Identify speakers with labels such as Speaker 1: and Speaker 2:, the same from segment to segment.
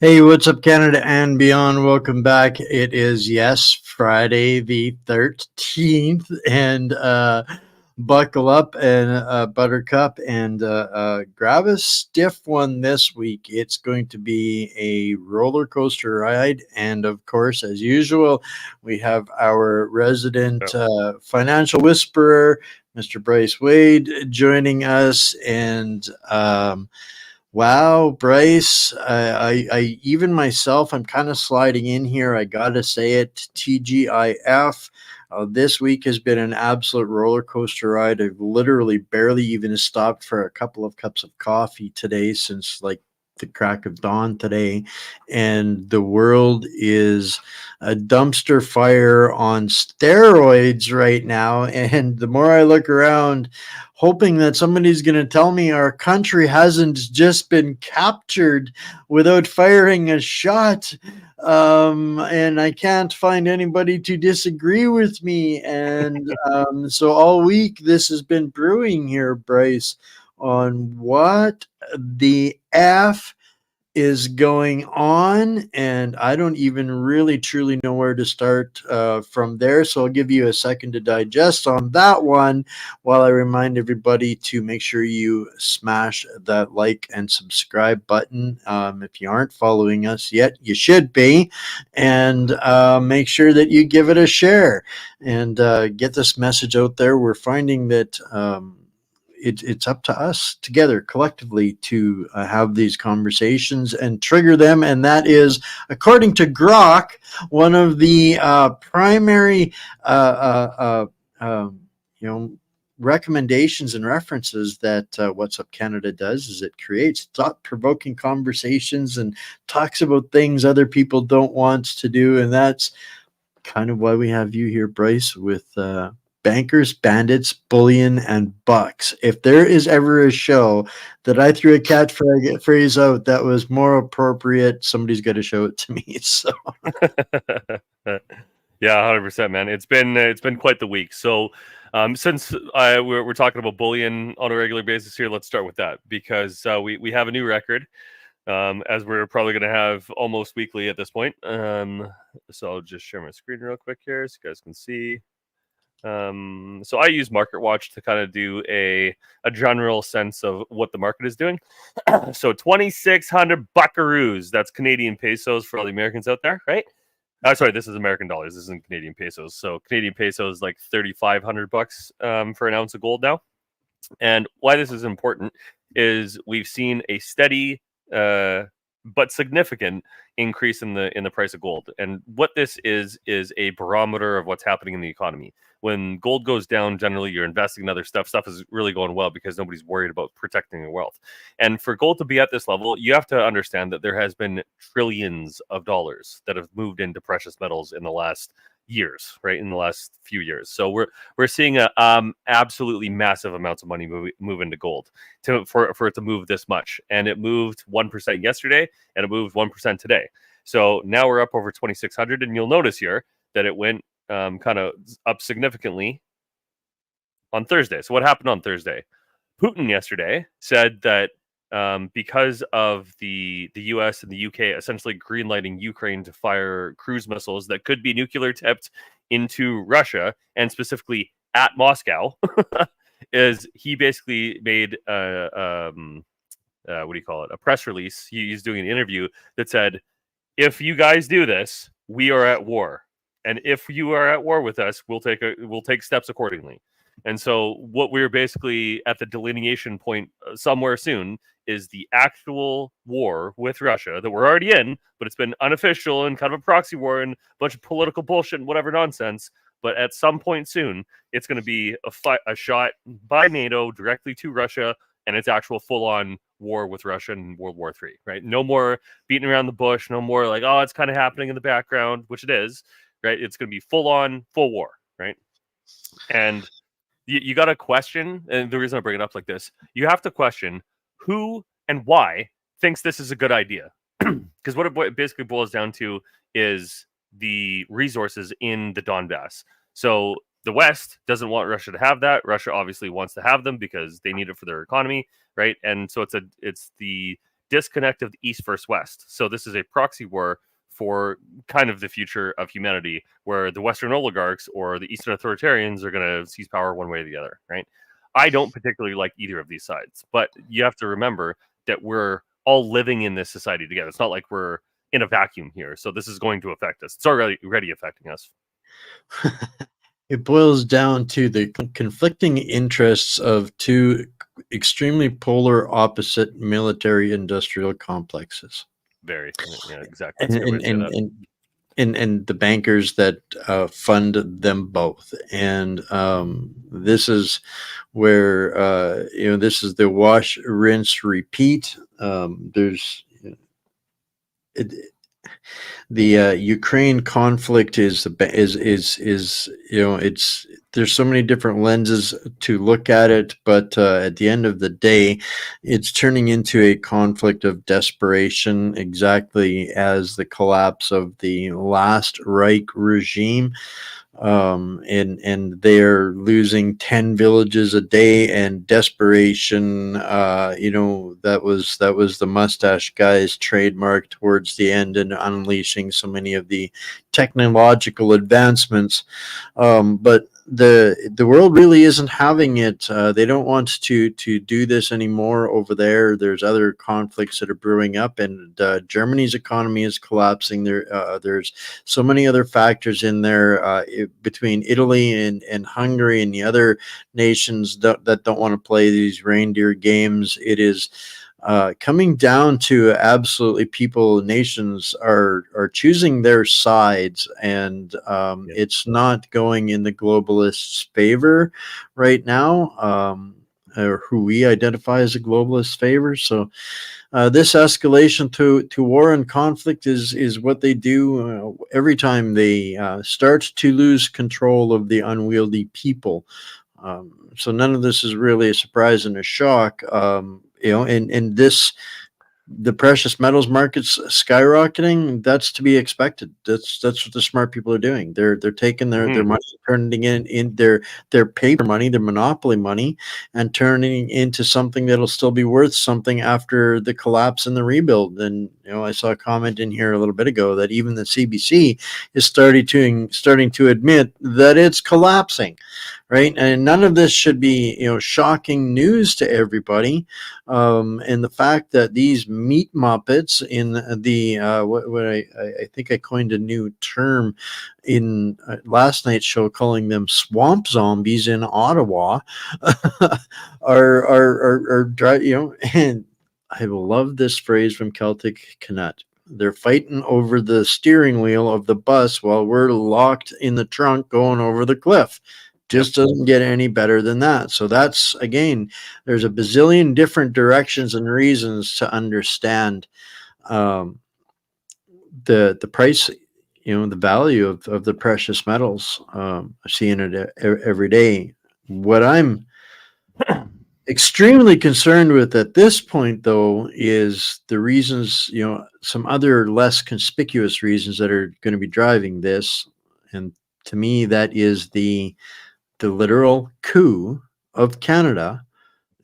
Speaker 1: Hey, what's up, Canada and beyond? Welcome back. It is, yes, Friday the 13th, and buckle up and buttercup and grab a stiff one this week. It's going to be a roller coaster ride. And of course, as usual, we have our resident financial whisperer, Mr. Bryce Wade, joining us. And, wow, Bryce, I even myself, I'm kind of sliding in here. I gotta say it, TGIF. This week has been an absolute roller coaster ride. I've literally barely even stopped for a couple of cups of coffee today since like the crack of dawn today, and the world is a dumpster fire on steroids right now. And the more I look around, hoping that somebody's going to tell me our country hasn't just been captured without firing a shot. And I can't find anybody to disagree with me. And so all week this has been brewing here, Bryce, on what the F is going on, and I don't even really truly know where to start from there. So I'll give you a second to digest on that one while I remind everybody to make sure you smash that like and subscribe button. If you aren't following us yet, you should be, and make sure that you give it a share and get this message out there. We're finding that it's up to us together collectively to have these conversations and trigger them. And that is, according to Grok, one of the primary, you know, recommendations and references that What's Up Canada does is it creates thought-provoking conversations and talks about things other people don't want to do. And that's kind of why we have you here, Bryce, with Bankers, Bandits, Bullion, and Bucks. If there is ever a show that I threw a catchphrase out that was more appropriate, somebody's got to show it to me. So,
Speaker 2: yeah, 100%, man. It's been quite the week. So, since we're talking about Bullion on a regular basis here, let's start with that because we have a new record, as we're probably going to have almost weekly at this point. So I'll just share my screen real quick here so you guys can see. So I use Market Watch to kind of do a general sense of what the market is doing. So 2,600 buckaroos. That's Canadian pesos for all the Americans out there, right? Sorry, this is American dollars. This isn't Canadian pesos. So Canadian pesos like 3,500 bucks for an ounce of gold now. And why this is important is we've seen a steady but significant increase in the price of gold. And what this is a barometer of what's happening in the economy. When gold goes down, generally you're investing in other stuff. Stuff is really going well because nobody's worried about protecting their wealth. And for gold to be at this level, you have to understand that there has been trillions of dollars that have moved into precious metals in the last years, right? In the last few years. So we're seeing a absolutely massive amounts of money move into gold for it to move this much. And it moved 1% yesterday and it moved 1% today. So now we're up over 2,600, and you'll notice here that it went kind of up significantly on Thursday. So what happened on Thursday? Putin yesterday said that because of the U.S. and the U.K. essentially greenlighting Ukraine to fire cruise missiles that could be nuclear tipped into Russia and specifically at Moscow, is he basically made what do you call it? A press release. He's doing an interview that said, "If you guys do this, we are at war, and if you are at war with us, we'll take steps accordingly." And so what we're basically at the delineation point somewhere soon is the actual war with Russia that we're already in, but it's been unofficial and kind of a proxy war and a bunch of political bullshit and whatever nonsense. But at some point soon, it's going to be a shot by NATO directly to Russia, and it's actual full-on war with Russia in World War III, right? No more beating around the bush, no more like, oh, it's kind of happening in the background, which it is, right? It's going to be full war, right? And you got to question, and the reason I bring it up like this, you have to question who and why thinks this is a good idea. Because what it basically boils down to is the resources in the Donbass. So the West doesn't want Russia to have that. Russia obviously wants to have them because they need it for their economy, right? And so it's the disconnect of the East versus West. So this is a proxy war for kind of the future of humanity, where the Western oligarchs or the Eastern authoritarians are going to seize power one way or the other, right? I don't particularly like either of these sides, but you have to remember that we're all living in this society together. It's not like we're in a vacuum here. So this is going to affect us. It's already affecting us.
Speaker 1: It boils down to the conflicting interests of two extremely polar opposite military industrial complexes.
Speaker 2: Very, yeah, exactly. That's a good way to say that.
Speaker 1: And the bankers that fund them both. And this is where, this is the wash, rinse, repeat. There's the Ukraine conflict is it's there's so many different lenses to look at it, but at the end of the day, it's turning into a conflict of desperation, exactly as the collapse of the last Reich regime. And they're losing 10 villages a day, and desperation, that was the mustache guy's trademark towards the end, and unleashing so many of the technological advancements. But the world really isn't having it. They don't want to do this anymore over there. There's other conflicts that are brewing up, and Germany's economy is collapsing. There's so many other factors in there, between Italy and Hungary and the other nations that don't want to play these reindeer games. It is coming down to absolutely nations are choosing their sides, and it's not going in the globalists' favor right now, or who we identify as a globalist favor. So this escalation to war and conflict is what they do every time they start to lose control of the unwieldy people. So none of this is really a surprise and a shock. And the precious metals markets skyrocketing, that's to be expected. That's what the smart people are doing. They're taking their money, turning in their paper money, their monopoly money, and turning into something that'll still be worth something after the collapse and the rebuild. And I saw a comment in here a little bit ago that even the CBC is starting to admit that it's collapsing, right? And none of this should be shocking news to everybody. And the fact that these meat muppets in the what I think I coined a new term in last night's show, calling them swamp zombies in Ottawa, are and I love this phrase from Celtic Canutt. They're fighting over the steering wheel of the bus while we're locked in the trunk going over the cliff. Just doesn't get any better than that. So that's, again, there's a bazillion different directions and reasons to understand the price, the value of the precious metals. I'm seeing it every day. What I'm extremely concerned with at this point, though, is the reasons, some other less conspicuous reasons that are going to be driving this. And to me, that is the literal coup of Canada.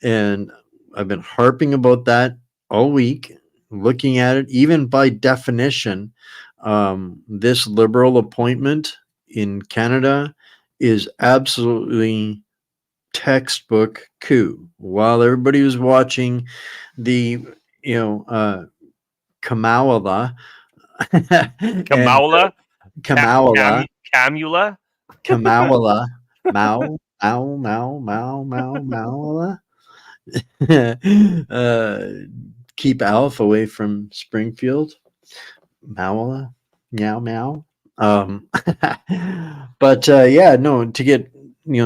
Speaker 1: And I've been harping about that all week, looking at it. Even by definition, this Liberal appointment in Canada is absolutely textbook coup. While everybody was watching the, Kamala,
Speaker 2: Kamala,
Speaker 1: Kamala,
Speaker 2: Camula,
Speaker 1: Kamala, Mao, Mao, Mao, Mao, Mao, Mao. Keep Alf away from Springfield. Mao, meow, meow. But yeah, no. To get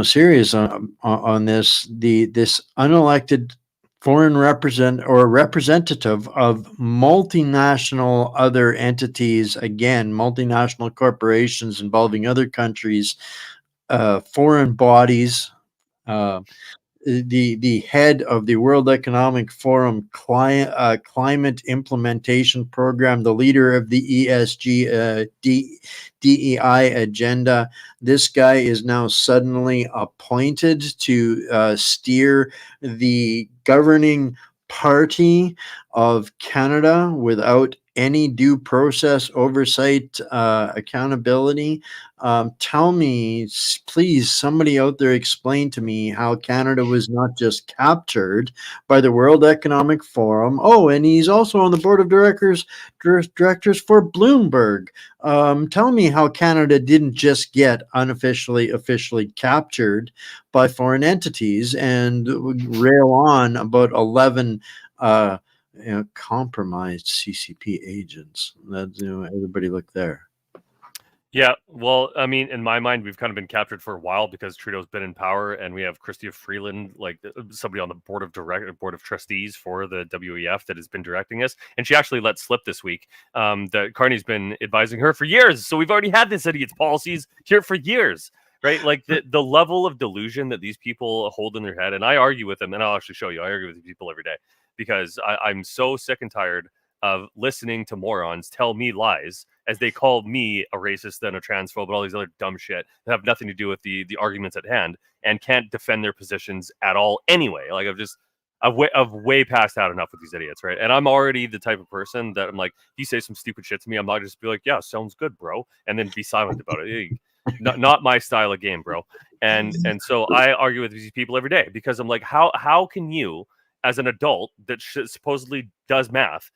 Speaker 1: serious on this, this unelected foreign representative of multinational other entities, again, multinational corporations involving other countries, foreign bodies, the head of the World Economic Forum Climate Implementation Program, the leader of the ESG DEI agenda. This guy is now suddenly appointed to steer the governing party of Canada without any due process, oversight, accountability. Tell me, please, somebody out there explain to me how Canada was not just captured by the World Economic Forum. Oh, and he's also on the board of directors for Bloomberg. Tell me how Canada didn't just get officially captured by foreign entities and rail on about 11 compromised CCP agents. That, everybody look there.
Speaker 2: Yeah, well, I mean, in my mind, we've kind of been captured for a while because Trudeau's been in power, and we have Chrystia Freeland, like somebody on the board of trustees for the WEF that has been directing us, and she actually let slip this week that Carney's been advising her for years. So we've already had this idiot's policies here for years, right? Like the level of delusion that these people hold in their head, and I argue with them, and I'll actually show you. I argue with these people every day because I'm so sick and tired of listening to morons tell me lies as they call me a racist and a transphobe and all these other dumb shit that have nothing to do with the arguments at hand and can't defend their positions at all anyway. Like I've way passed out enough with these idiots, right? And I'm already the type of person that I'm like, if you say some stupid shit to me, I'm not just be like, yeah, sounds good, bro, and then be silent about it. Not my style of game, bro. And so I argue with these people every day because I'm like, how can you, as an adult that supposedly does math,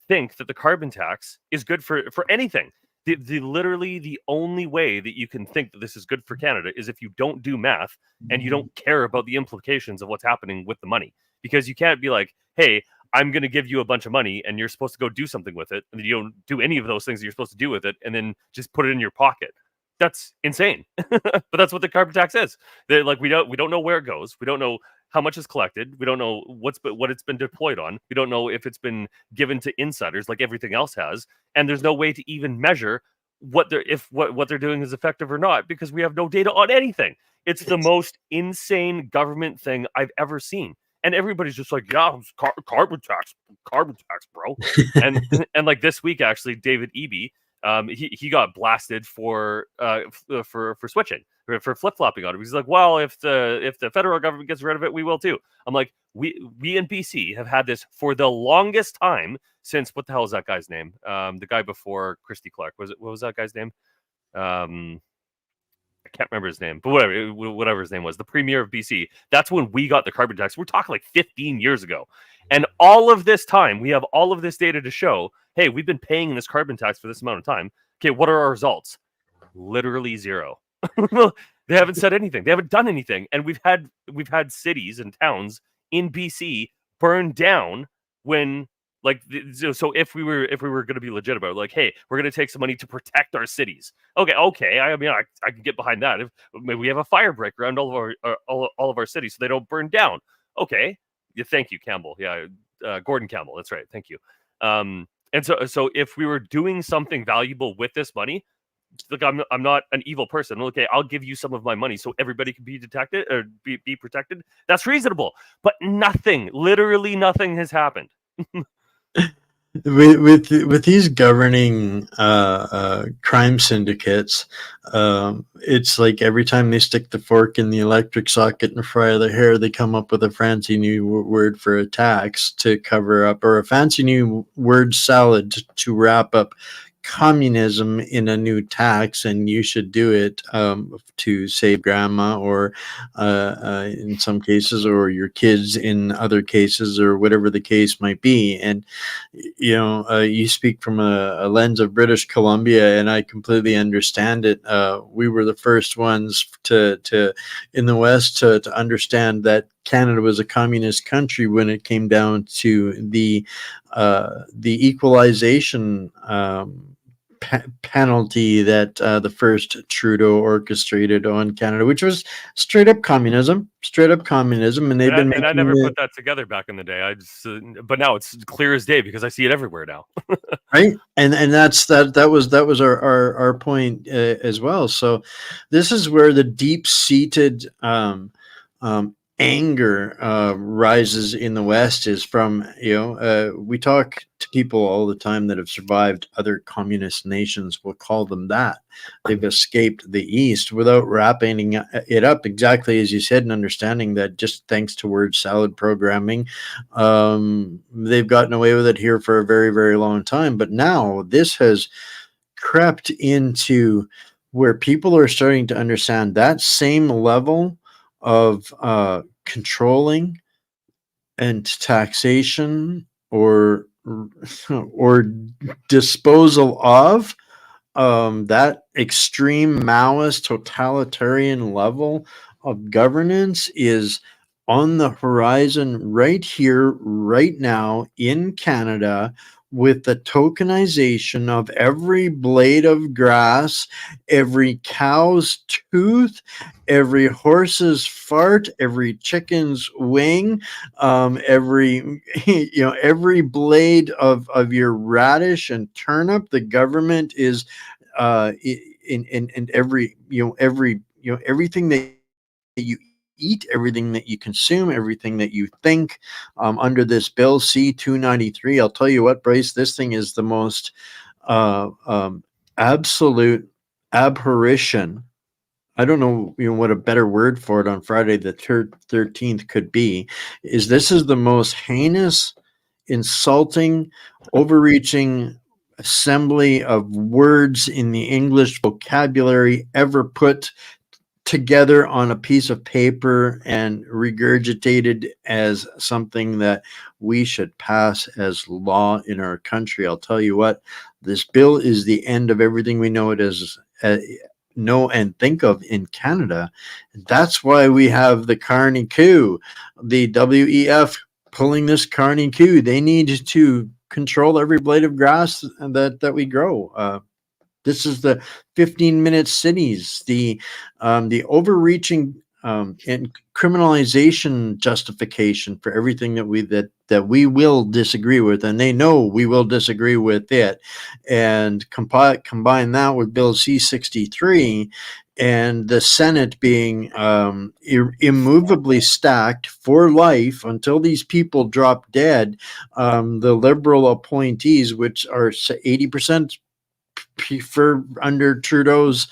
Speaker 2: think that the carbon tax is good for anything? Literally the only way that you can think that this is good for Canada is if you don't do math and you don't care about the implications of what's happening with the money. Because you can't be like, hey, I'm going to give you a bunch of money and you're supposed to go do something with it, and you don't do any of those things that you're supposed to do with it, and then just put it in your pocket. That's insane. But that's what the carbon tax is. Like we don't know where it goes. We don't know how much is collected. We don't know what it's been deployed on. We don't know if it's been given to insiders like everything else has. And there's no way to even measure what they're doing is effective or not because we have no data on anything. It's the most insane government thing I've ever seen. And everybody's just like, yeah, carbon tax, bro. and like this week, actually, David Eby, he got blasted for switching, for flip-flopping on it. He's like, well, if the federal government gets rid of it, we will too. I'm like, we in BC have had this for the longest time since, what the hell is that guy's name? The guy before Christy Clark. What was that guy's name? I can't remember his name, but whatever his name was, the premier of BC. That's when we got the carbon tax. We're talking like 15 years ago. And all of this time, we have all of this data to show, hey, we've been paying this carbon tax for this amount of time. Okay, what are our results? Literally zero. They haven't said anything. They haven't done anything. And we've had cities and towns in BC burned down when, like, so if we were going to be legit about it, like, hey, we're going to take some money to protect our cities. Okay. I mean, I can get behind that. If maybe we have a fire break around all of our cities so they don't burn down. Okay. Yeah, thank you, Campbell. Yeah, Gordon Campbell. That's right. Thank you. And so if we were doing something valuable with this money, look, I'm not an evil person. Okay, I'll give you some of my money so everybody can be detected or be protected. That's reasonable. But nothing, literally nothing has happened.
Speaker 1: With these governing crime syndicates, it's like every time they stick the fork in the electric socket and fry their hair, they come up with a fancy new word for a tax to cover up, or a fancy new word salad to wrap up communism in a new tax. And you should do it to save grandma, or in some cases, or your kids in other cases, or whatever the case might be. And you speak from a lens of British Columbia, and I completely understand it. We were the first ones to in the West to understand that Canada was a communist country when it came down to the equalization penalty that the first Trudeau orchestrated on Canada, which was straight up communism, and they've been.
Speaker 2: And I never put that together back in the day. But now it's clear as day because I see it everywhere now.
Speaker 1: Right, and that was our point as well. So this is where the deep-seated anger rises in the West is from, we talk to people all the time that have survived other communist nations. We'll call them that. They've escaped the East without wrapping it up exactly as you said, and understanding that just thanks to word salad programming, they've gotten away with it here for a very, very long time. But now this has crept into where people are starting to understand that same level of controlling and taxation or disposal of that extreme Maoist totalitarian level of governance is on the horizon right here, right now in Canada, with the tokenization of every blade of grass, every cow's tooth, every horse's fart, every chicken's wing, every every blade of your radish and turnip. The government is in every everything that you eat, everything that you consume, everything that you think, under this bill C-293. I'll tell you what, Bryce, this thing is the most absolute aberration. I don't know, what a better word for it on Friday the 13th could be. This is the most heinous, insulting, overreaching assembly of words in the English vocabulary ever put together on a piece of paper and regurgitated as something that we should pass as law in our country. I'll tell you what, this bill is the end of everything we know it as. Know and think of in Canada. That's why we have the Carney coup, the WEF pulling this Carney coup. They need to control every blade of grass that we grow. This is the 15-minute cities, the overreaching and criminalization justification for everything that we will disagree with, and they know we will disagree with it, and combine that with Bill C-63 and the Senate being immovably stacked for life until these people drop dead. The Liberal appointees, which are 80% for under Trudeau's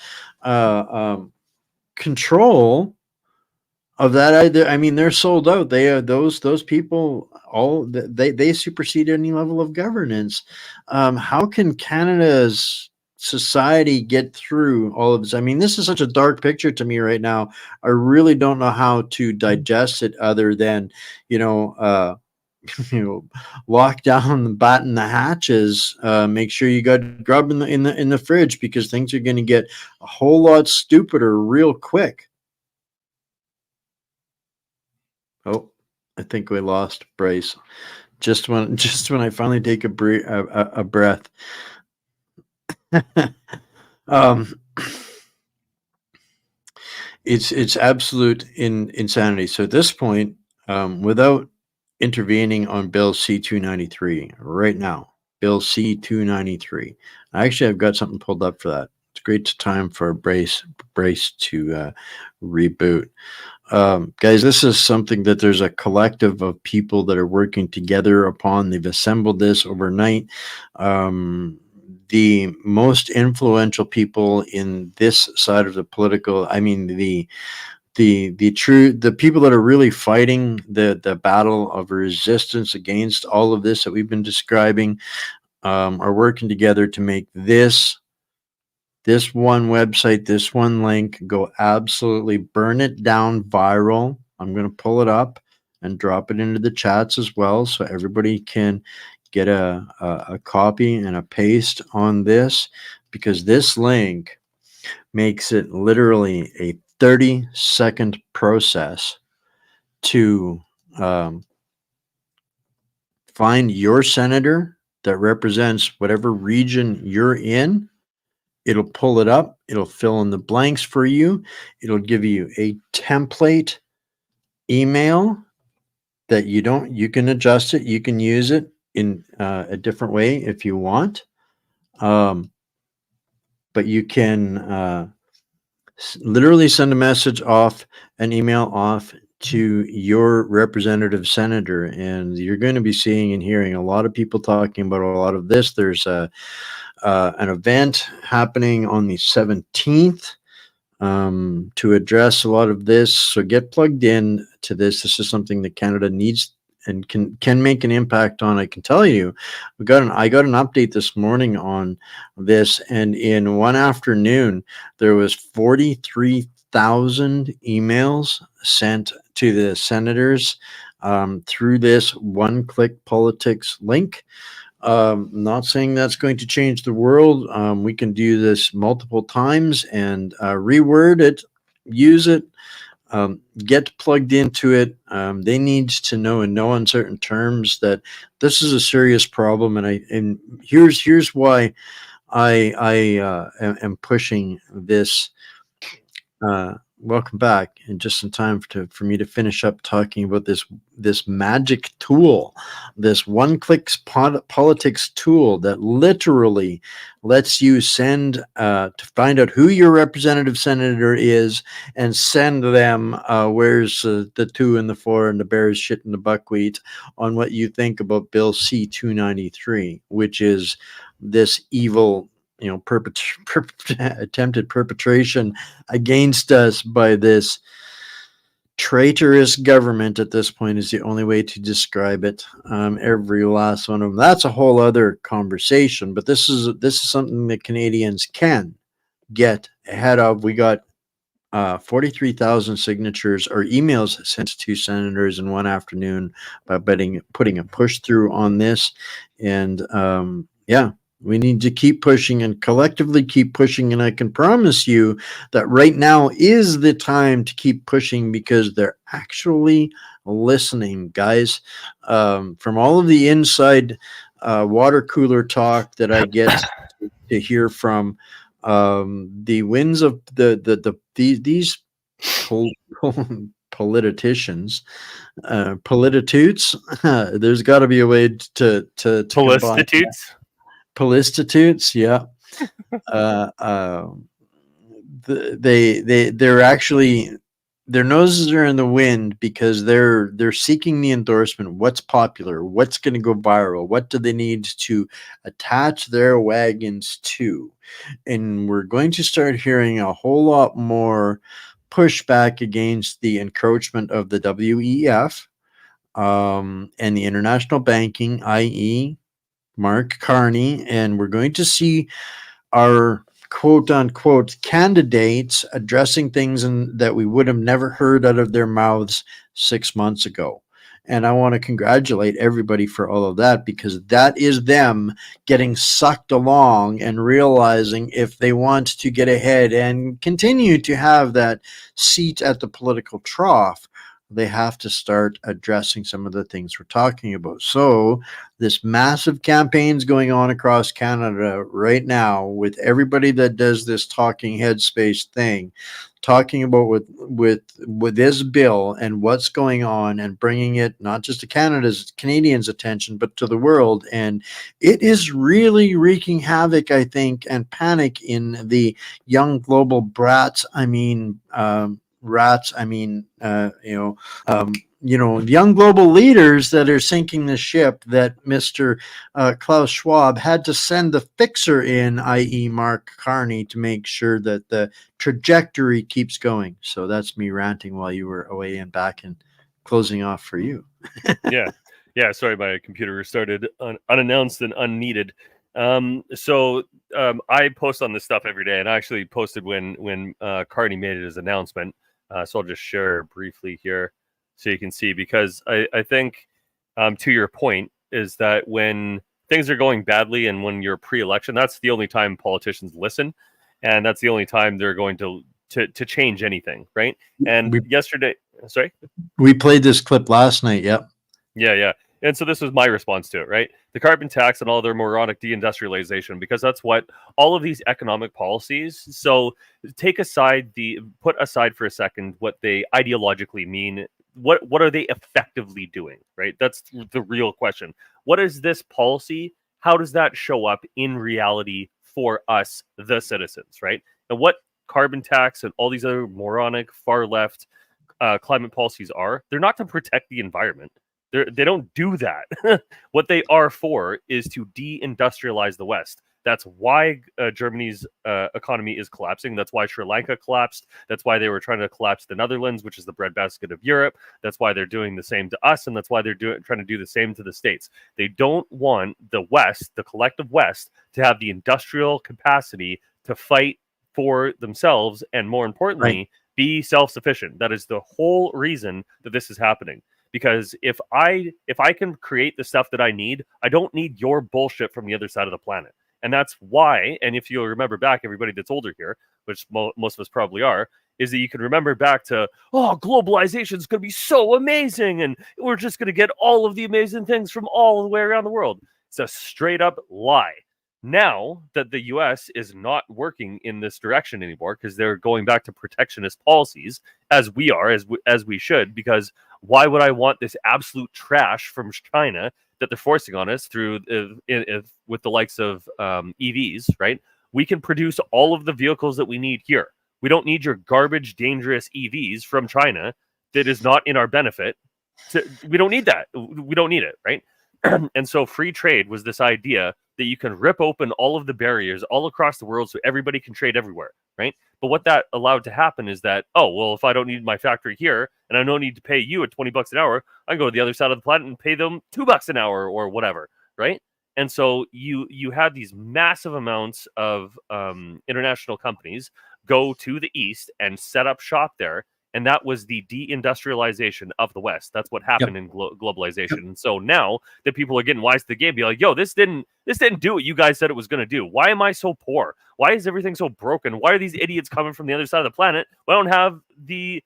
Speaker 1: control of that, I mean, they're sold out. They are those people. They supersede any level of governance. How can Canada's society get through all of this? I mean, this is such a dark picture to me right now. I really don't know how to digest it other than, lock down, batten the hatches, make sure you got grub in the fridge, because things are going to get a whole lot stupider real quick. Oh, I think we lost Bryce. Just when I finally take a breath. It's absolute insanity. So at this point, without intervening on Bill C-293 right now, Bill C-293. Actually, I've got something pulled up for that. It's a great time for Bryce to reboot. Guys, this is something that there's a collective of people that are working together upon. They've assembled this overnight. The most influential people in this side of the political, I mean, the people that are really fighting the battle of resistance against all of this that we've been describing, are working together to make this one website, this one link, go absolutely burn it down viral. I'm going to pull it up and drop it into the chats as well, so everybody can get a copy and a paste on this, because this link makes it literally a 30-second process to find your senator that represents whatever region you're in. It'll pull it up. It'll fill in the blanks for you. It'll give you a template email that you can adjust it. You can use it in a different way if you want. But you can literally send a message off, an email off to your representative senator. And you're going to be seeing and hearing a lot of people talking about a lot of this. There's an event happening on the 17th to address a lot of this. So get plugged in to this. This is something that Canada needs and can make an impact on. I can tell you, I got an update this morning on this, and in one afternoon there was 43,000 emails sent to the senators through this one-click politics link. Not saying that's going to change the world. We can do this multiple times and reword it, use it, get plugged into it. They need to know in no uncertain terms that this is a serious problem. And here's why I am pushing this. Welcome back, and just in time for me to finish up talking about this magic tool, this one-click politics tool that literally lets you send to find out who your representative senator is and send them where's the 2 and the 4 and the bears shit and the buckwheat on what you think about Bill C-293, which is this evil, attempted perpetration against us by this traitorous government. At this point is the only way to describe it. Every last one of them. That's a whole other conversation, but this is something that Canadians can get ahead of. We got 43,000 signatures or emails sent to senators in one afternoon by putting a push through on this. And we need to keep pushing and collectively keep pushing. And I can promise you that right now is the time to keep pushing, because they're actually listening, guys. From all of the inside water cooler talk that I get to hear from the wins of these politicians, polititutes. There's got to be a way to combine. Polistitutes, yeah. They're actually, their noses are in the wind because they're seeking the endorsement. What's popular? What's going to go viral? What do they need to attach their wagons to? And we're going to start hearing a whole lot more pushback against the encroachment of the WEF and the international banking, i.e., Mark Carney, and we're going to see our quote unquote candidates addressing things that we would have never heard out of their mouths 6 months ago. And I want to congratulate everybody for all of that, because that is them getting sucked along and realizing if they want to get ahead and continue to have that seat at the political trough, they have to start addressing some of the things we're talking about. So this massive campaign's going on across Canada right now with everybody that does this talking headspace thing, talking about with this bill and what's going on, and bringing it not just to Canadians' attention, but to the world. And it is really wreaking havoc, I think, and panic in the young global rats. Young global leaders that are sinking the ship that Mr. Klaus Schwab had to send the fixer in, i.e. Mark Carney, to make sure that the trajectory keeps going. So that's me ranting while you were away and back and closing off for you.
Speaker 2: Yeah. Sorry, my computer restarted unannounced and unneeded. So I post on this stuff every day, and I actually posted when Carney made his announcement. So I'll just share briefly here so you can see, because I think to your point is that when things are going badly and when you're pre-election, that's the only time politicians listen, and that's the only time they're going to change anything, right? And yesterday, sorry?
Speaker 1: We played this clip last night, yep.
Speaker 2: Yeah. And so this was my response to it, right? The carbon tax and all their moronic deindustrialization, because that's what all of these economic policies. So put aside for a second what they ideologically mean. What are they effectively doing, right? That's the real question. What is this policy? How does that show up in reality for us, the citizens, right? And what carbon tax and all these other moronic far left climate policies are, they're not to protect the environment. They don't do that. What they are for is to deindustrialize the West. That's why Germany's economy is collapsing. That's why Sri Lanka collapsed. That's why they were trying to collapse the Netherlands, which is the breadbasket of Europe. That's why they're doing the same to us, and that's why they're trying to do the same to the States. They don't want the West, the collective West, to have the industrial capacity to fight for themselves, and more importantly, be self-sufficient. That is the whole reason that this is happening. Because if I can create the stuff that I need, I don't need your bullshit from the other side of the planet. And that's why, and if you'll remember back, everybody that's older here, which most of us probably are, is that you can remember back to, oh, globalization is going to be so amazing, and we're just going to get all of the amazing things from all the way around the world. It's a straight up lie. Now that the US is not working in this direction anymore, because they're going back to protectionist policies, as we are, as we should, because why would I want this absolute trash from China that they're forcing on us through with the likes of EVs, right? We can produce all of the vehicles that we need here. We don't need your garbage, dangerous EVs from China that is not in our benefit. We don't need that. We don't need it, right? And so free trade was this idea that you can rip open all of the barriers all across the world so everybody can trade everywhere, right? But what that allowed to happen is that, oh, well, if I don't need my factory here and I don't need to pay you at $20 an hour, I can go to the other side of the planet and pay them $2 an hour or whatever, right? And so you had these massive amounts of international companies go to the East and set up shop there. And that was the deindustrialization of the West. That's what happened in globalization. And so now that people are getting wise to the game, be like, yo, this didn't do what you guys said it was going to do. Why am I so poor? Why is everything so broken? Why are these idiots coming from the other side of the planet? Why don't have the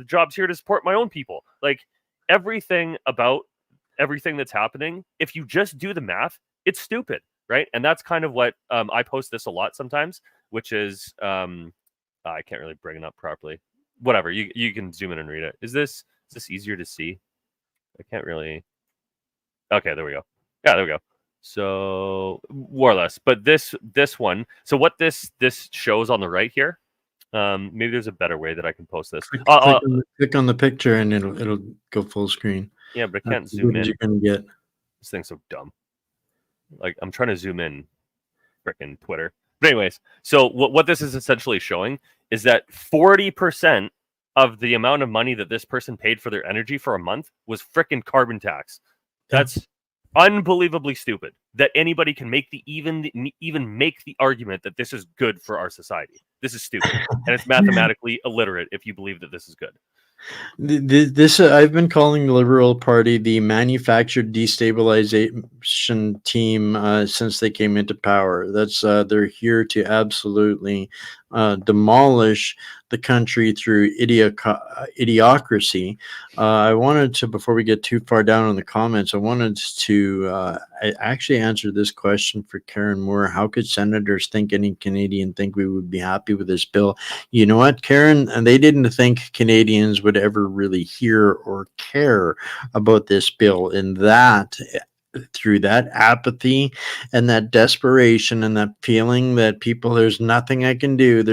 Speaker 2: jobs here to support my own people? Like, everything about everything that's happening, if you just do the math, it's stupid, right? And that's kind of what I post this a lot sometimes, which is I can't really bring it up properly. Whatever, you can zoom in and read it. Is this easier to see? I can't really. Okay, there we go. Yeah, there we go. So more or less, but this one. So what this shows on the right here. Maybe there's a better way that I can post this.
Speaker 1: Click on the picture and it'll go full screen.
Speaker 2: Yeah, but I can't zoom in.
Speaker 1: You're gonna get
Speaker 2: this thing's so dumb. Like, I'm trying to zoom in, frickin' Twitter. But anyways, so what this is essentially showing is that 40% of the amount of money that this person paid for their energy for a month was frickin' carbon tax. That's unbelievably stupid that anybody can make even make the argument that this is good for our society. This is stupid, and it's mathematically illiterate if you believe that this is good.
Speaker 1: This I've been calling the Liberal Party the manufactured destabilization team since they came into power. That's they're here to absolutely demolish the country through idiocracy. I wanted to, before we get too far down in the comments, I wanted to actually answer this question for Karen Moore. How could senators think any Canadian think we would be happy with this bill? You know what, Karen? And they didn't think Canadians would ever really hear or care about this bill. And that, through that apathy and that desperation and that feeling that people, there's nothing I can do,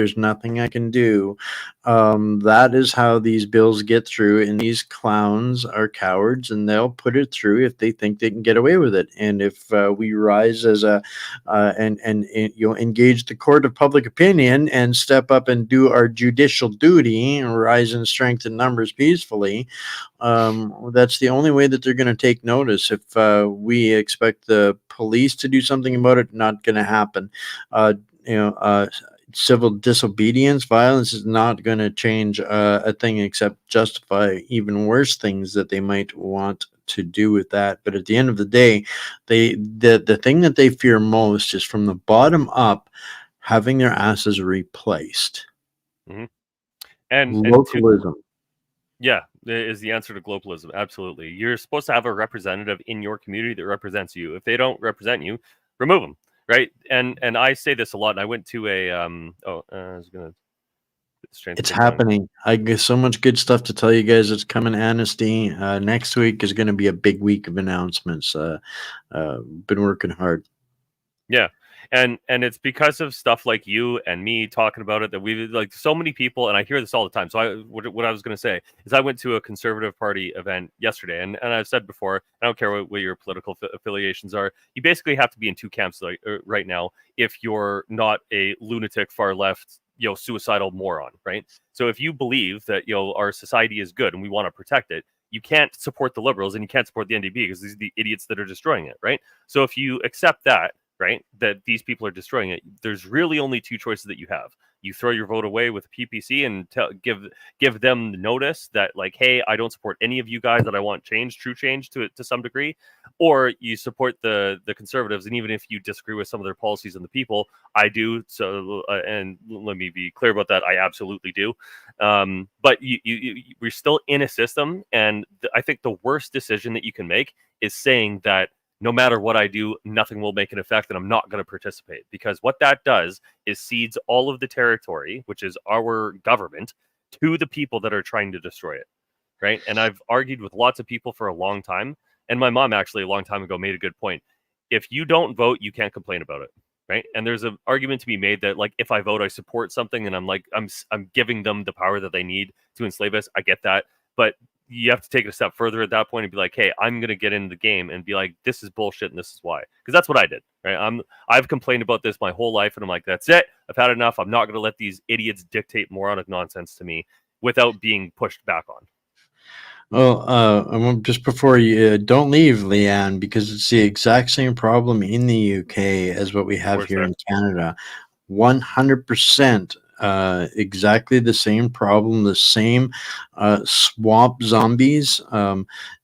Speaker 1: that is how these bills get through. And these clowns are cowards, and they'll put it through if they think they can get away with it. And if we rise as a and engage the court of public opinion and step up and do our judicial duty and rise in strength and numbers peacefully, that's the only way that they're going to take notice. If we expect the police to do something about it, not going to happen. Civil disobedience, violence is not going to change a thing except justify even worse things that they might want to do with that. But at the end of the day, the thing that they fear most is from the bottom up having their asses replaced.
Speaker 2: Mm-hmm. And
Speaker 1: localism.
Speaker 2: Yeah, is the answer to globalism. Absolutely. You're supposed to have a representative in your community that represents you. If they don't represent you, remove them, right? And I say this a lot. And I went to a I was gonna.
Speaker 1: It's happening. I get so much good stuff to tell you guys. It's coming. Amnesty next week is going to be a big week of announcements. Been working hard.
Speaker 2: Yeah. and it's because of stuff like you and me talking about it that we like so many people, and I hear this all the time. So what I was going to say is I went to a Conservative Party event yesterday, and I've said before, I don't care what your political affiliations are, you basically have to be in two camps like right now if you're not a lunatic far left, suicidal moron, right? So if you believe that our society is good and we want to protect it, you can't support the Liberals and you can't support the NDP because these are the idiots that are destroying it, right? So if you accept that, right, that these people are destroying it, there's really only two choices that you have. You throw your vote away with PPC and give them notice that, like, hey, I don't support any of you guys, that I want change, true change to some degree, or you support the Conservatives, and even if you disagree with some of their policies and the people, I do. So and let me be clear about that, I absolutely do. But we're still in a system, and I think the worst decision that you can make is saying that no matter what I do, nothing will make an effect and I'm not going to participate. Because what that does is cedes all of the territory, which is our government, to the people that are trying to destroy it, right? And I've argued with lots of people for a long time. And my mom actually a long time ago made a good point. If you don't vote, you can't complain about it, right? And there's an argument to be made that, like, if I vote, I support something, and I'm giving them the power that they need to enslave us. I get that. But you have to take it a step further at that point and be like, hey, I'm going to get into the game and be like, this is bullshit and this is why. Because that's what I did, right? I've complained about this my whole life, and I'm like, that's it. I've had enough. I'm not going to let these idiots dictate moronic nonsense to me without being pushed back on.
Speaker 1: Well, just before you don't leave, Leanne, because it's the exact same problem in the UK as what we have here in Canada. 100%. Exactly the same problem, the same swamp zombies.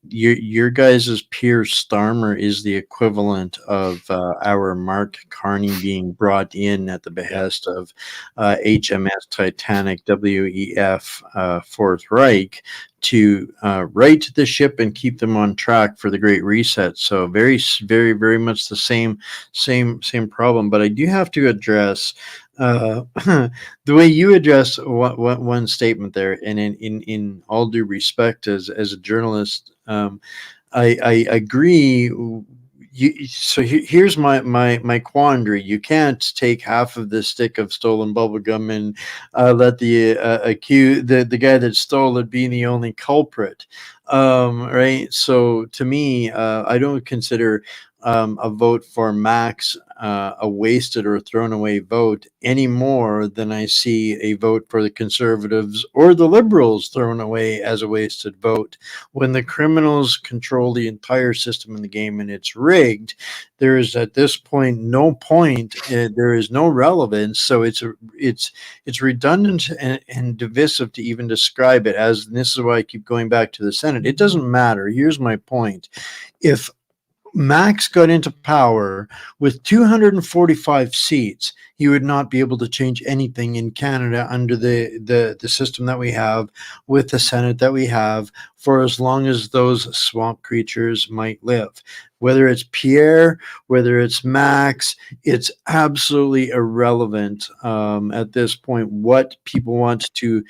Speaker 1: Your guys' Piers Starmer is the equivalent of our Mark Carney being brought in at the behest of HMS Titanic, WEF, Fourth Reich, to right the ship and keep them on track for the Great Reset. So very, very, very much the same problem. But I do have to address the way you address one statement there, and in all due respect, as a journalist, I agree. Here's my quandary. You can't take half of the stick of stolen bubblegum and let the the guy that stole it be the only culprit, right? So to me, I don't consider a vote for Max a wasted or thrown away vote any more than I see a vote for the Conservatives or the Liberals thrown away as a wasted vote. When the criminals control the entire system in the game and it's rigged, there is at this point no point. There is no relevance. So it's redundant and divisive to even describe it as. And this is why I keep going back to the Senate. It doesn't matter. Here's my point. If Max got into power with 245 seats, he would not be able to change anything in Canada under the system that we have, with the Senate that we have, for as long as those swamp creatures might live. Whether it's Pierre, whether it's Max, it's absolutely irrelevant at this point what people want to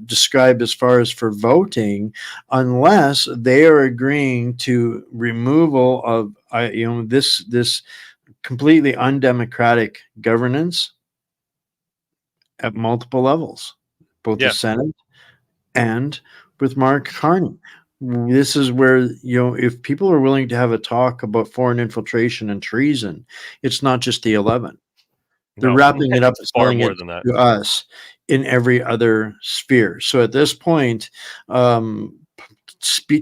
Speaker 1: describe as far as for voting, unless they are agreeing to removal of this completely undemocratic governance at multiple levels, both the Senate and with Mark Carney. This is where, if people are willing to have a talk about foreign infiltration and treason, it's not just the 11. They're wrapping it up and selling it to us in every other sphere. So at this point,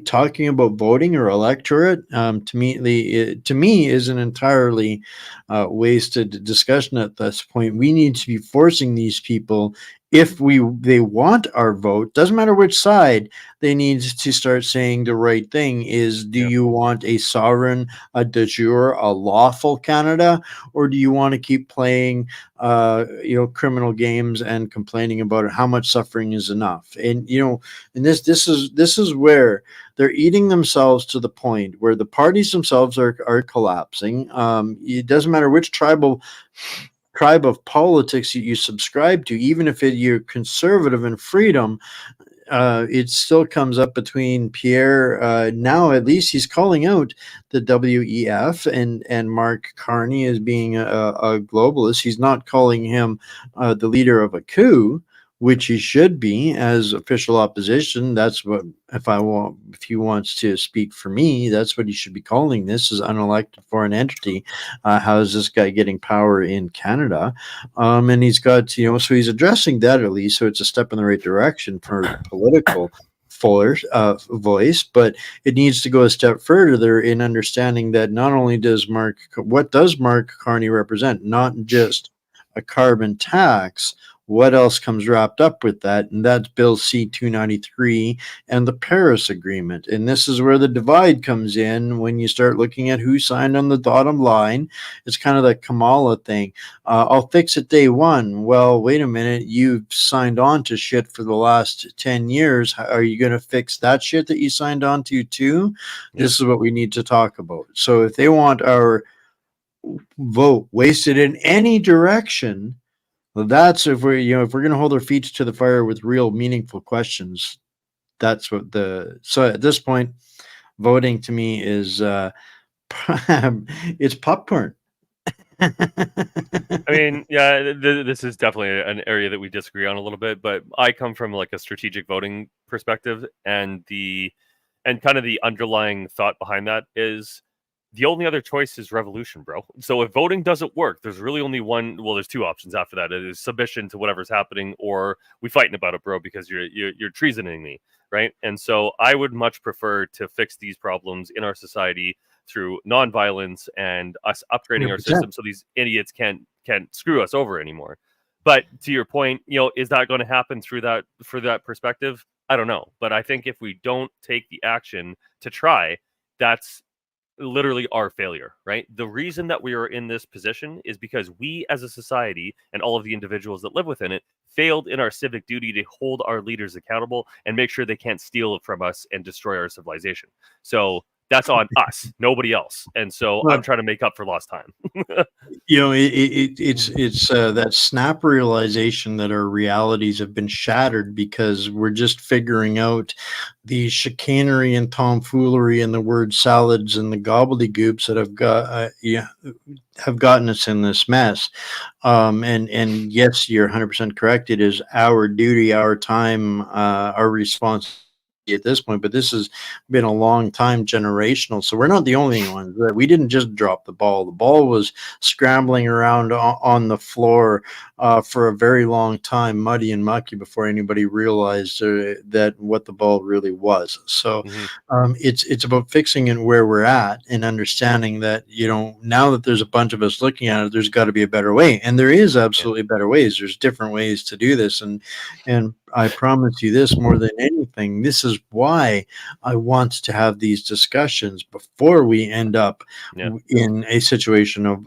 Speaker 1: talking about voting or electorate, to me is an entirely wasted discussion at this point. We need to be forcing these people, if they want our vote, doesn't matter which side, they need to start saying the right thing is, do you want a sovereign, a de jure, a lawful Canada, or do you want to keep playing criminal games and complaining about it, how much suffering is enough? And this is where they're eating themselves to the point where the parties themselves are collapsing. It doesn't matter which tribe of politics you subscribe to, even if you're conservative and freedom, it still comes up between Pierre. Now, at least he's calling out the WEF and Mark Carney as being a globalist. He's not calling him the leader of a coup, which he should be as official opposition. That's what, if he wants to speak for me, that's what he should be calling this, is unelected foreign entity. How is this guy getting power in Canada? And he's got, so he's addressing that at least. So it's a step in the right direction for political voice, but it needs to go a step further in understanding that not only what does Mark Carney represent? Not just a carbon tax. What else comes wrapped up with that? And that's Bill C-293 and the Paris Agreement. And this is where the divide comes in when you start looking at who signed on the bottom line. It's kind of the Kamala thing. I'll fix it day one. Well, wait a minute. You've signed on to shit for the last 10 years. Are you going to fix that shit that you signed on to too? Yeah. This is what we need to talk about. So if they want our vote wasted in any direction, well, that's if we're going to hold our feet to the fire with real meaningful questions. That's what so at this point, voting to me is it's popcorn.
Speaker 2: I mean, yeah, this is definitely an area that we disagree on a little bit, but I come from like a strategic voting perspective, and kind of the underlying thought behind that is the only other choice is revolution, bro. So if voting doesn't work, there's really only one. Well, there's two options after that. It is submission to whatever's happening, or we fighting about it, bro, because you're treasoning me, right? And so I would much prefer to fix these problems in our society through nonviolence and us upgrading 100%. Our system so these idiots can't screw us over anymore. But to your point, is that going to happen for that perspective? I don't know. But I think if we don't take the action to try, that's literally our failure, right? The reason that we are in this position is because we as a society and all of the individuals that live within it failed in our civic duty to hold our leaders accountable and make sure they can't steal it from us and destroy our civilization. So that's on us, nobody else. And so I'm trying to make up for lost time.
Speaker 1: It's that snap realization that our realities have been shattered because we're just figuring out the chicanery and tomfoolery and the word salads and the gobbledygooks that have gotten us in this mess. And yes, you're 100% correct. It is our duty, our time, our responsibility at this point, but this has been a long time generational, so we're not the only ones. We didn't just drop the ball. The ball was scrambling around on the floor for a very long time, muddy and mucky, before anybody realized that what the ball really was. So it's about fixing it where we're at and understanding that, now that there's a bunch of us looking at it, there's got to be a better way, and there is absolutely better ways. There's different ways to do this, and I promise you this, more than anything, this is why I want to have these discussions before we end up in a situation of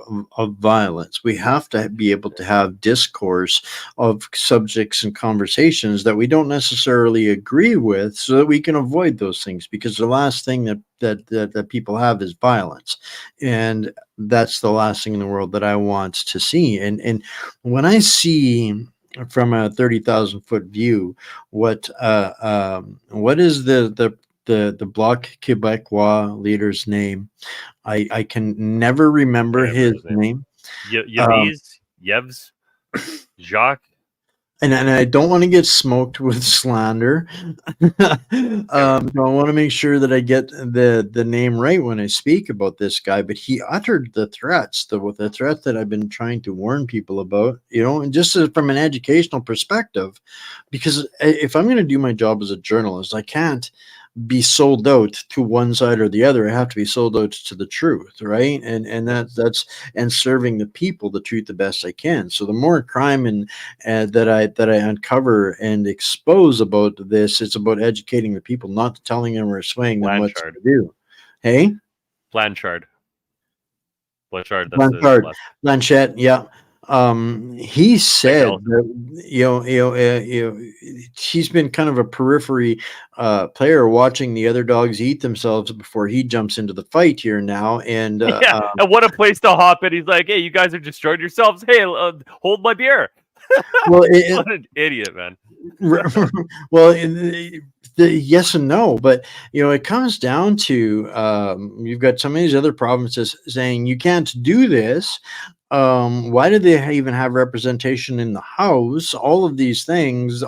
Speaker 1: violence. We have to be able to have discourse of subjects and conversations that we don't necessarily agree with, so that we can avoid those things, because the last thing that people have is violence, and that's the last thing in the world that I want to see. And when I see from a 30,000 foot view, what is the Bloc Québécois leader's name? I can never remember his name.
Speaker 2: Yves, Jacques.
Speaker 1: And I don't want to get smoked with slander. I want to make sure that I get the name right when I speak about this guy. But he uttered the threats, the threat that I've been trying to warn people about, and just from an educational perspective, because if I'm going to do my job as a journalist, I can't be sold out to one side or the other. I have to be sold out to the truth, right? And that's serving the people the truth the best I can. So the more crime that I uncover and expose about this, it's about educating the people, not telling them or swaying them what to do. Hey,
Speaker 2: Blanchard.
Speaker 1: Blanchette. Yeah. He said that, he's been kind of a periphery player, watching the other dogs eat themselves before he jumps into the fight here now. And
Speaker 2: and what a place to hop in. He's like, hey, you guys have destroyed yourselves. Hey, hold my beer.
Speaker 1: Well,
Speaker 2: What an idiot, man.
Speaker 1: well, yes and no, but it comes down to you've got some of these other provinces saying you can't do this. Why do they even have representation in the House? All of these things,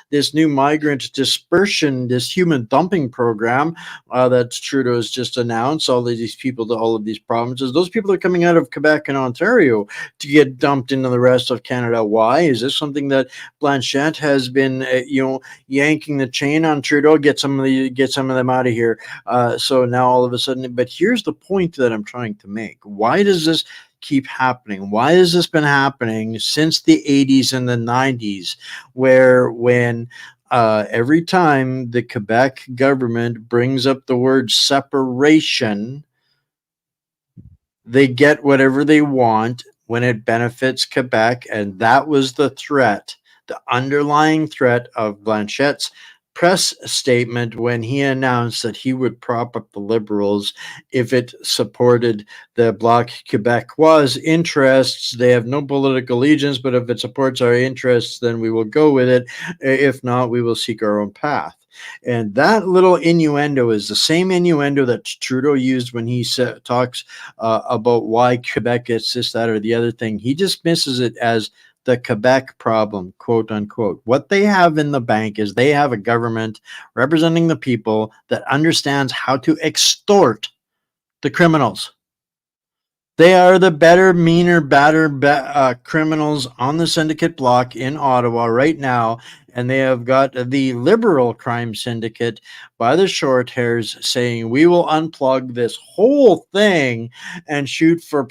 Speaker 1: this new migrant dispersion, this human dumping program that Trudeau has just announced, all of these people to all of these provinces, those people are coming out of Quebec and Ontario to get dumped into the rest of Canada. Why? Is this something that Blanchette has been, yanking the chain on Trudeau? Get some of them out of here. So now all of a sudden, but here's the point that I'm trying to make. Why does this keep happening? Why has this been happening since the 80s and the 90s, where when every time the Quebec government brings up the word separation, they get whatever they want when it benefits Quebec? And that was the threat, the underlying threat of Blanchette's press statement when he announced that he would prop up the Liberals if it supported the Bloc Québécois interests. They have no political allegiance, but if it supports our interests, then we will go with it. If not, we will seek our own path. And that little innuendo is the same innuendo that Trudeau used when he talks about why Quebec gets this, that, or the other thing. He dismisses it as the Quebec problem, quote unquote. What they have in the bank is they have a government representing the people that understands how to extort the criminals. They are the better, meaner, badder criminals on the syndicate block in Ottawa right now, and they have got the liberal crime syndicate by the short hairs saying we will unplug this whole thing and shoot for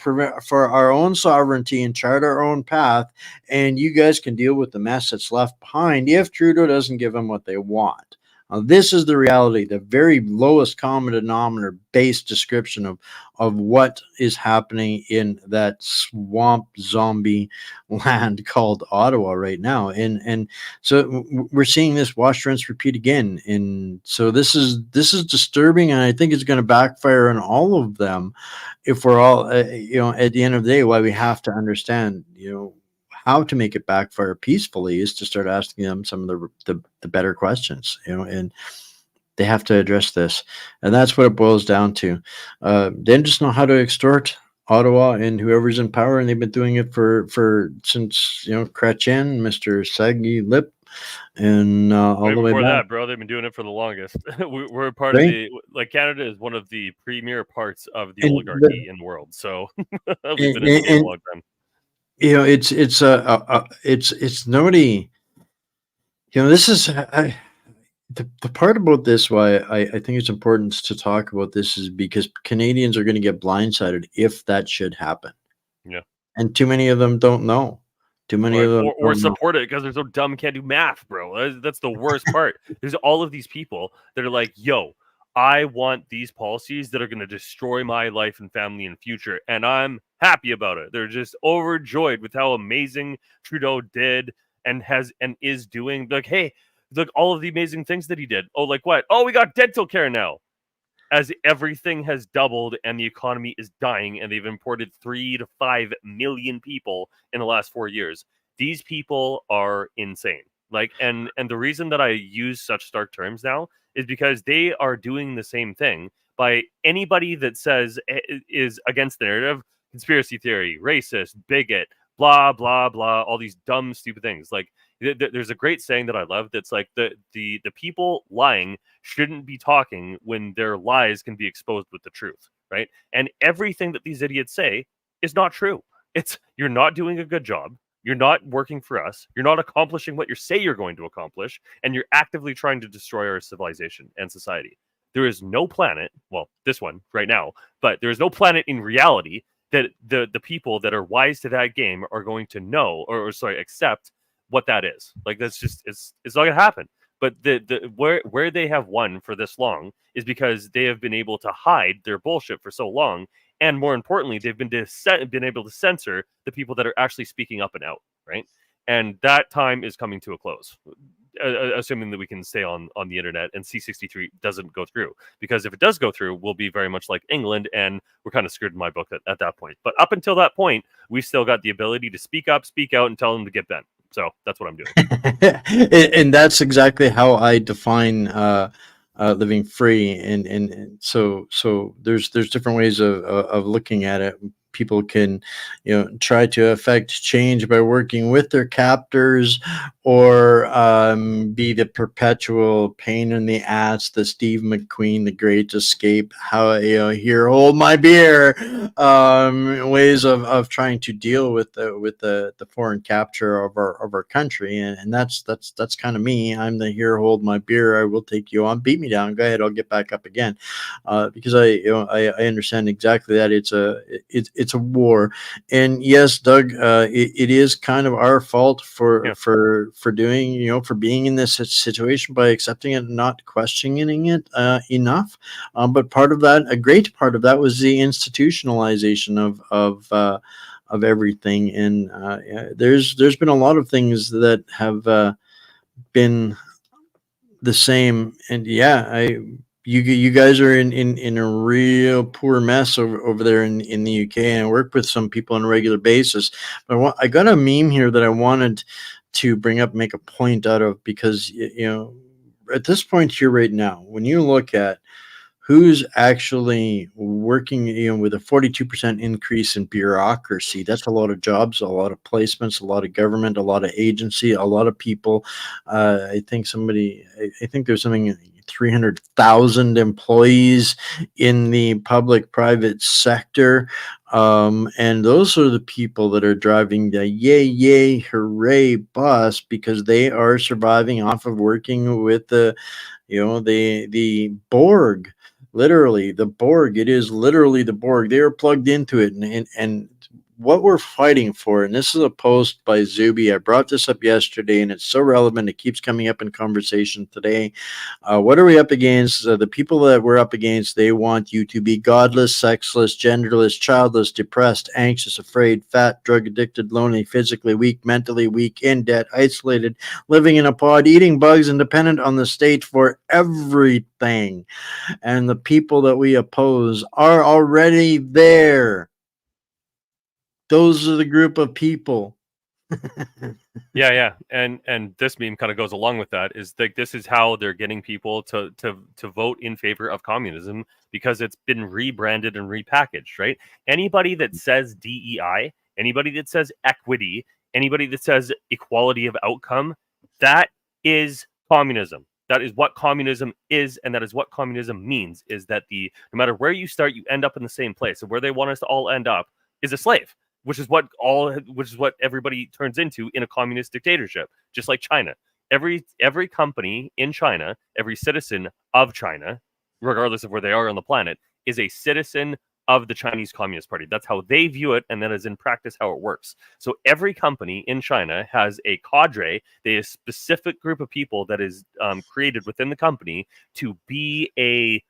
Speaker 1: our own sovereignty and chart our own path, and you guys can deal with the mess that's left behind if Trudeau doesn't give them what they want. This is the reality, the very lowest common denominator based description of what is happening in that swamp zombie land called Ottawa right now. And so we're seeing this wash, rinse, repeat again. And so this is disturbing, and I think it's going to backfire on all of them if we're all, at the end of the day, why we have to understand, how to make it backfire peacefully is to start asking them some of the better questions, and they have to address this, and that's what it boils down to. They just know how to extort Ottawa and whoever's in power, and they've been doing it for since Chrétien, Mr. Saggy Lip, and all
Speaker 2: Way
Speaker 1: the way
Speaker 2: before
Speaker 1: back.
Speaker 2: that, bro, they've been doing it for the longest. We're a part of
Speaker 1: Right?
Speaker 2: the Canada is one of the premier parts of the
Speaker 1: And
Speaker 2: oligarchy in the world. So we've been in the game a
Speaker 1: and
Speaker 2: long time.
Speaker 1: it's nobody. This is the part about this why I think it's important to talk about this is because Canadians are going to get blindsided if that should happen.
Speaker 2: Yeah.
Speaker 1: And too many of them don't know. Too many of them
Speaker 2: Or
Speaker 1: don't know.
Speaker 2: support it because they're so dumb can't do math, bro. That's the worst part. There's all of these people that are like, yo, I want these policies that are going to destroy my life and family in future, and I'm happy about it. They're just overjoyed with how amazing Trudeau did and is doing. Like, hey, look, all of the amazing things that he did. Oh, like what? Oh, we got dental care now. As everything has doubled and the economy is dying, and they've imported 3 to 5 million people in the last 4 years. These people are insane. Like, and the reason that I use such stark terms now is because they are doing the same thing by anybody that says is against the narrative, conspiracy theory, racist, bigot, blah blah blah, all these dumb stupid things. Like, there's a great saying that I love that's like the people lying shouldn't be talking when their lies can be exposed with the truth, right? And everything that these idiots say is not true. It's you're not doing a good job. You're not working for us. You're not accomplishing what you say you're going to accomplish, and you're actively trying to destroy our civilization and society. There is no planet, well, this one right now, but there is no planet in reality that the people that are wise to that game are going to know or sorry, accept what that is. Like, that's just it's not gonna happen. But where they have won for this long is because they have been able to hide their bullshit for so long, and more importantly, they've been able to censor the people that are actually speaking up and out, right? And that time is coming to a close. assuming that we can stay on the internet and C63 doesn't go through. Because if it does go through, we'll be very much like England, and we're kind of screwed in my book at that point. But up until that point, we've still got the ability to speak up, speak out, and tell them to get bent. So that's what I'm doing.
Speaker 1: And that's exactly how I define living free. And so there's different ways of looking at it. People can, try to affect change by working with their captors, or be the perpetual pain in the ass, the Steve McQueen, the Great Escape, how, here, hold my beer, ways of trying to deal with the foreign capture of our country. And that's kind of me. I'm the here, hold my beer, I will take you on, beat me down, go ahead, I'll get back up again. Because I understand exactly that it's a war. And yes, Doug, it is kind of our fault for doing, for being in this situation, by accepting it and not questioning it enough. But a great part of that was the institutionalization of everything. And there's been a lot of things that have been the same. And you guys are in a real poor mess over there in the UK, and I work with some people on a regular basis. But I got a meme here that I wanted to bring up, make a point out of, because at this point here right now, when you look at who's actually working, with a 42% increase in bureaucracy, that's a lot of jobs, a lot of placements, a lot of government, a lot of agency, a lot of people. I think there's something, 300,000 employees in the public-private sector. And those are the people that are driving the yay, hooray bus, because they are surviving off of working with the Borg. Literally the Borg. It is literally the Borg. They are plugged into it. And what we're fighting for, and this is a post by Zuby. I brought this up yesterday, and it's so relevant. It keeps coming up in conversation today. What are we up against? The people that we're up against, they want you to be godless, sexless, genderless, childless, depressed, anxious, afraid, fat, drug addicted, lonely, physically weak, mentally weak, in debt, isolated, living in a pod, eating bugs, and dependent on the state for everything. And the people that we oppose are already there. Those are the group of people.
Speaker 2: Yeah. And this meme kind of goes along with that. Is like, this is how they're getting people to vote in favor of communism, because it's been rebranded and repackaged, right? Anybody that says DEI, anybody that says equity, anybody that says equality of outcome, that is communism. That is what communism is, and that is what communism means, is that no matter where you start, you end up in the same place. And where they want us to all end up is a slave. Which is what everybody turns into in a communist dictatorship, just like China. Every company in China, every citizen of China, regardless of where they are on the planet, is a citizen of the Chinese Communist Party. That's how they view it, and that is in practice how it works. So every company in China has a cadre, a specific group of people that is created within the company to be a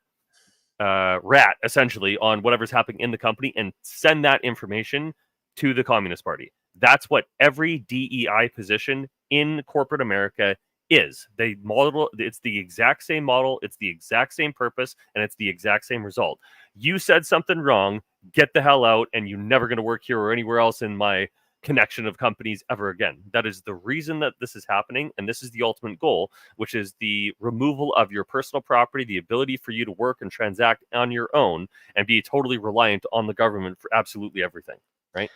Speaker 2: rat, essentially, on whatever's happening in the company, and send that information to the Communist Party. That's what every DEI position in corporate America is. They model, it's the exact same model, it's the exact same purpose, and it's the exact same result. You said something wrong, get the hell out, and you're never going to work here or anywhere else in my connection of companies ever again. That is the reason that this is happening, and this is the ultimate goal, which is the removal of your personal property, the ability for you to work and transact on your own, and be totally reliant on the government for absolutely everything. Right?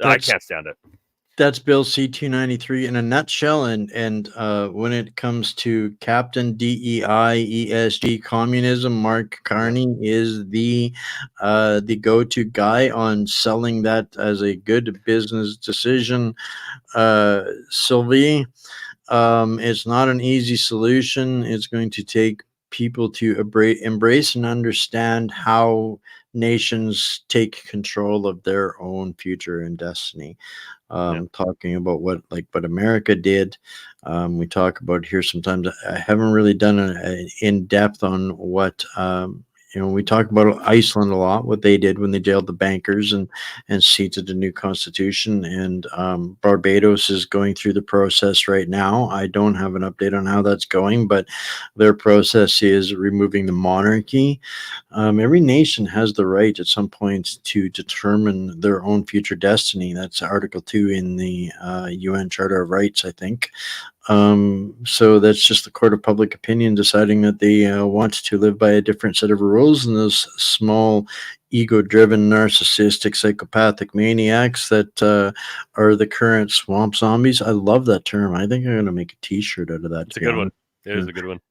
Speaker 2: I can't stand it.
Speaker 1: That's Bill C-293 in a nutshell. And when it comes to Captain DEI ESG communism, Mark Carney is the go-to guy on selling that as a good business decision. Sylvie, it's not an easy solution. It's going to take people to embrace and understand how nations take control of their own future and destiny. Talking about what America did. We talk about here sometimes. I haven't really done an in depth on what we talk about Iceland a lot, what they did when they jailed the bankers and seated a new constitution. And Barbados is going through the process right now. I don't have an update on how that's going, but their process is removing the monarchy. Every nation has the right at some point to determine their own future destiny. That's Article 2 in the UN Charter of Rights, I think. So that's just the court of public opinion deciding that they want to live by a different set of rules, and those small, ego-driven, narcissistic, psychopathic maniacs that are the current swamp zombies. I love that term. I think I'm going to make a T-shirt out of that.
Speaker 2: It's a good one. It is a good one.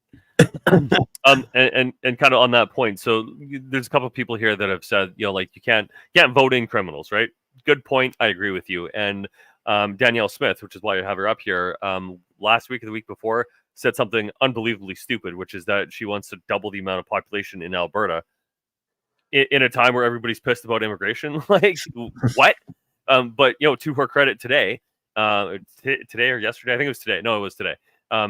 Speaker 2: And kind of on that point, so there's a couple of people here that have said, like you can't vote in criminals, right? Good point. I agree with you. And Danielle Smith, which is why I have her up here, last week or the week before said something unbelievably stupid, which is that she wants to double the amount of population in Alberta in a time where everybody's pissed about immigration. Like, what? But to her credit, today or yesterday, I think it was today. No, it was today.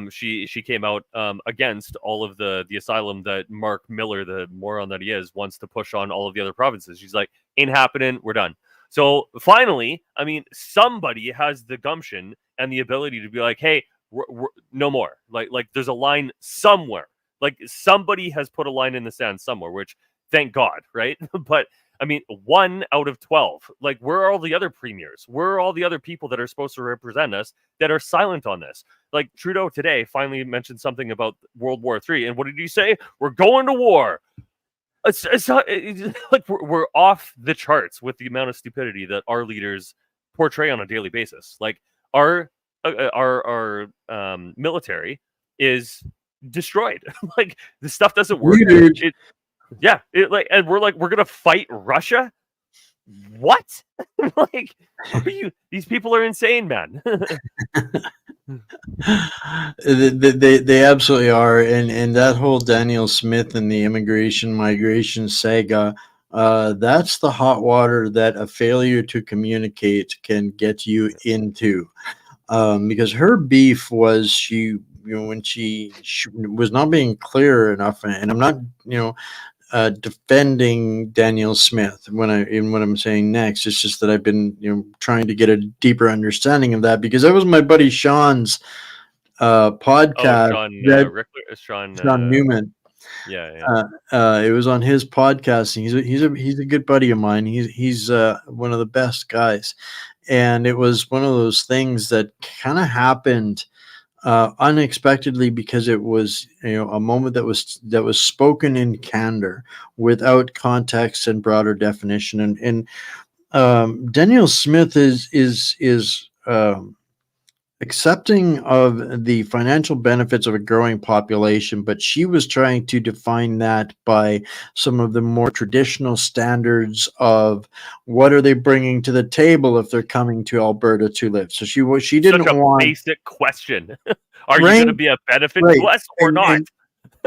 Speaker 2: She came out against all of the asylum that Mark Miller, the moron that he is, wants to push on all of the other provinces. She's like, ain't happening. We're done. So finally, I mean, somebody has the gumption and the ability to be like, hey, we're, no more. Like there's a line somewhere. Like somebody has put a line in the sand somewhere, which thank God, right? But I mean, 1 out of 12. Like, where are all the other premiers? Where are all the other people that are supposed to represent us that are silent on this? Like, Trudeau today finally mentioned something about World War III. And what did he say? We're going to war. It's like we're off the charts with the amount of stupidity that our leaders portray on a daily basis. Like, our military is destroyed. Like, the stuff doesn't work. And we're gonna fight Russia. What? Like, these people are insane, man.
Speaker 1: They absolutely are, and that whole Daniel Smith and the immigration migration saga, that's the hot water that a failure to communicate can get you into. Because her beef was when she was not being clear enough, and I'm not defending Daniel Smith when what I'm saying next. It's just that I've been trying to get a deeper understanding of that, because that was my buddy Sean's podcast.
Speaker 2: Sean
Speaker 1: Newman.
Speaker 2: Yeah.
Speaker 1: It was on his podcast. And he's a good buddy of mine. He's one of the best guys, and it was one of those things that kind of happened unexpectedly, because it was a moment that was spoken in candor without context and broader definition. And Daniel Smith is accepting of the financial benefits of a growing population, but she was trying to define that by some of the more traditional standards of what are they bringing to the table if they're coming to Alberta to live. So she didn't
Speaker 2: Such a
Speaker 1: want
Speaker 2: basic question. Are you going to be a benefit to us or not?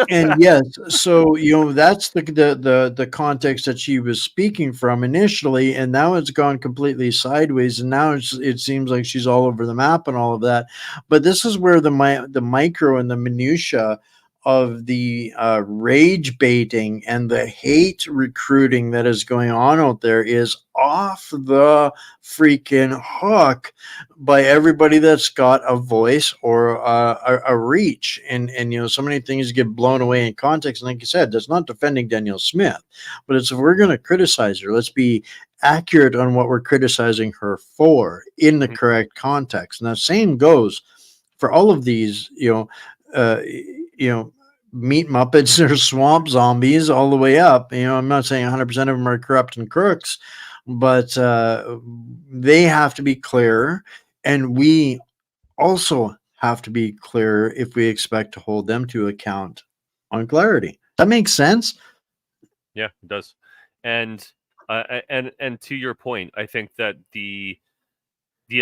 Speaker 1: And yes, so that's the context that she was speaking from initially, and now it's gone completely sideways, and now it seems like she's all over the map and all of that. But this is where the micro and the minutia of the rage baiting and the hate recruiting that is going on out there is off the freaking hook by everybody that's got a voice or a reach. And so many things get blown away in context. And like you said, that's not defending Danielle Smith, but it's, if we're going to criticize her, let's be accurate on what we're criticizing her for in the correct context. And the same goes for all of these, meat muppets or swamp zombies all the way up. I'm not saying 100% of them are corrupt and crooks, but they have to be clear, and we also have to be clear if we expect to hold them to account on clarity. That makes sense.
Speaker 2: Yeah, it does. And to your point, I think that the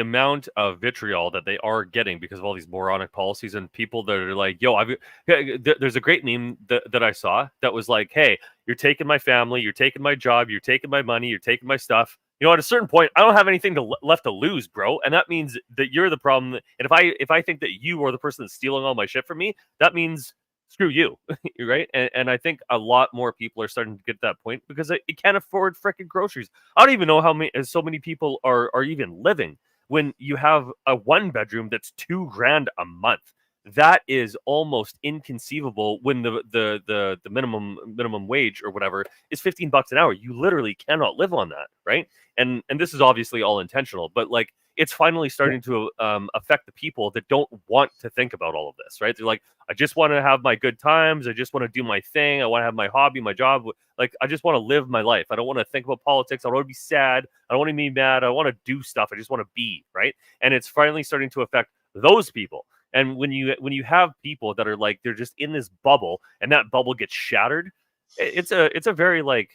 Speaker 2: amount of vitriol that they are getting because of all these moronic policies and people that are like, yo, there's a great meme that I saw that was like, hey, you're taking my family, you're taking my job, you're taking my money, you're taking my stuff. At a certain point, I don't have anything left to lose, bro. And that means that you're the problem. And if I think that you are the person that's stealing all my shit from me, that means screw you, right? And I think a lot more people are starting to get to that point because they can't afford freaking groceries. I don't even know how many so many people are even living when you have a 1 bedroom that's $2,000 a month. That is almost inconceivable when the minimum wage or whatever is $15 an hour. You literally cannot live on that, right? And this is obviously all intentional, but like it's finally starting to affect the people that don't want to think about all of this, right? They're like, I just want to have my good times. I just want to do my thing. I want to have my hobby, my job. Like, I just want to live my life. I don't want to think about politics. I don't want to be sad. I don't want to be mad. I want to do stuff. I just want to be, right? And it's finally starting to affect those people. And when you have people that are like they're just in this bubble and that bubble gets shattered, it's a very like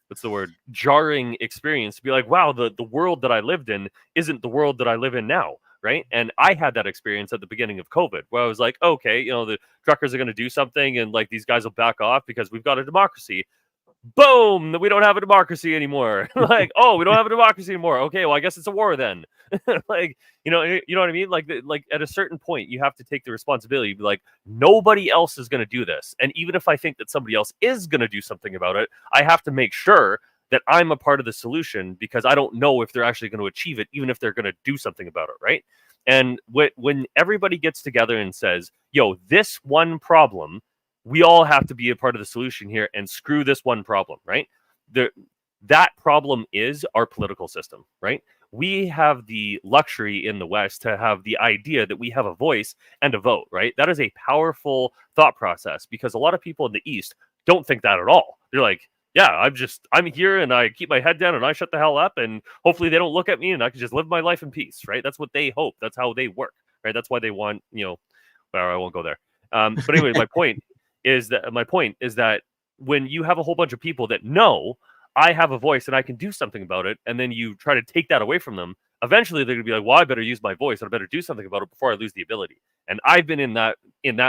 Speaker 2: what's the word, jarring experience to be like, wow, the world that I lived in isn't the world that I live in now, right? And I had that experience at the beginning of COVID where I was like, okay, the truckers are going to do something and like these guys will back off because we've got a democracy. Boom, we don't have a democracy anymore. Like, oh, we don't have a democracy anymore. Okay, well, I guess it's a war then. Like, you know what I mean? Like at a certain point, you have to take the responsibility. Be like, nobody else is going to do this, and even if I think that somebody else is going to do something about it, I have to make sure that I'm a part of the solution because I don't know if they're actually going to achieve it, even if they're going to do something about it, right? And when everybody gets together and says, "Yo, this one problem." We all have to be a part of the solution here and screw this one problem, right? That problem is our political system, right? We have the luxury in the West to have the idea that we have a voice and a vote, right? That is a powerful thought process because a lot of people in the East don't think that at all. They're like, yeah, I'm here and I keep my head down and I shut the hell up and hopefully they don't look at me and I can just live my life in peace, right? That's what they hope. That's how they work, right? That's why they want, well, I won't go there. But anyway, my point is that when you have a whole bunch of people that know I have a voice and I can do something about it, and then you try to take that away from them, eventually they're gonna be like, well, I better use my voice and I better do something about it before I lose the ability. And I've been in that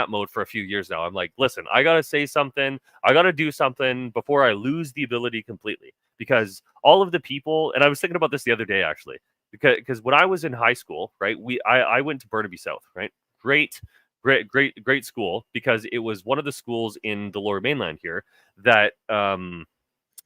Speaker 2: mode for a few years now. I'm like, listen, I gotta say something, I gotta do something before I lose the ability completely. Because all of the people, and I was thinking about this the other day actually, because when I was in high school, right, I went to Burnaby South, right? Great school because it was one of the schools in the Lower Mainland here that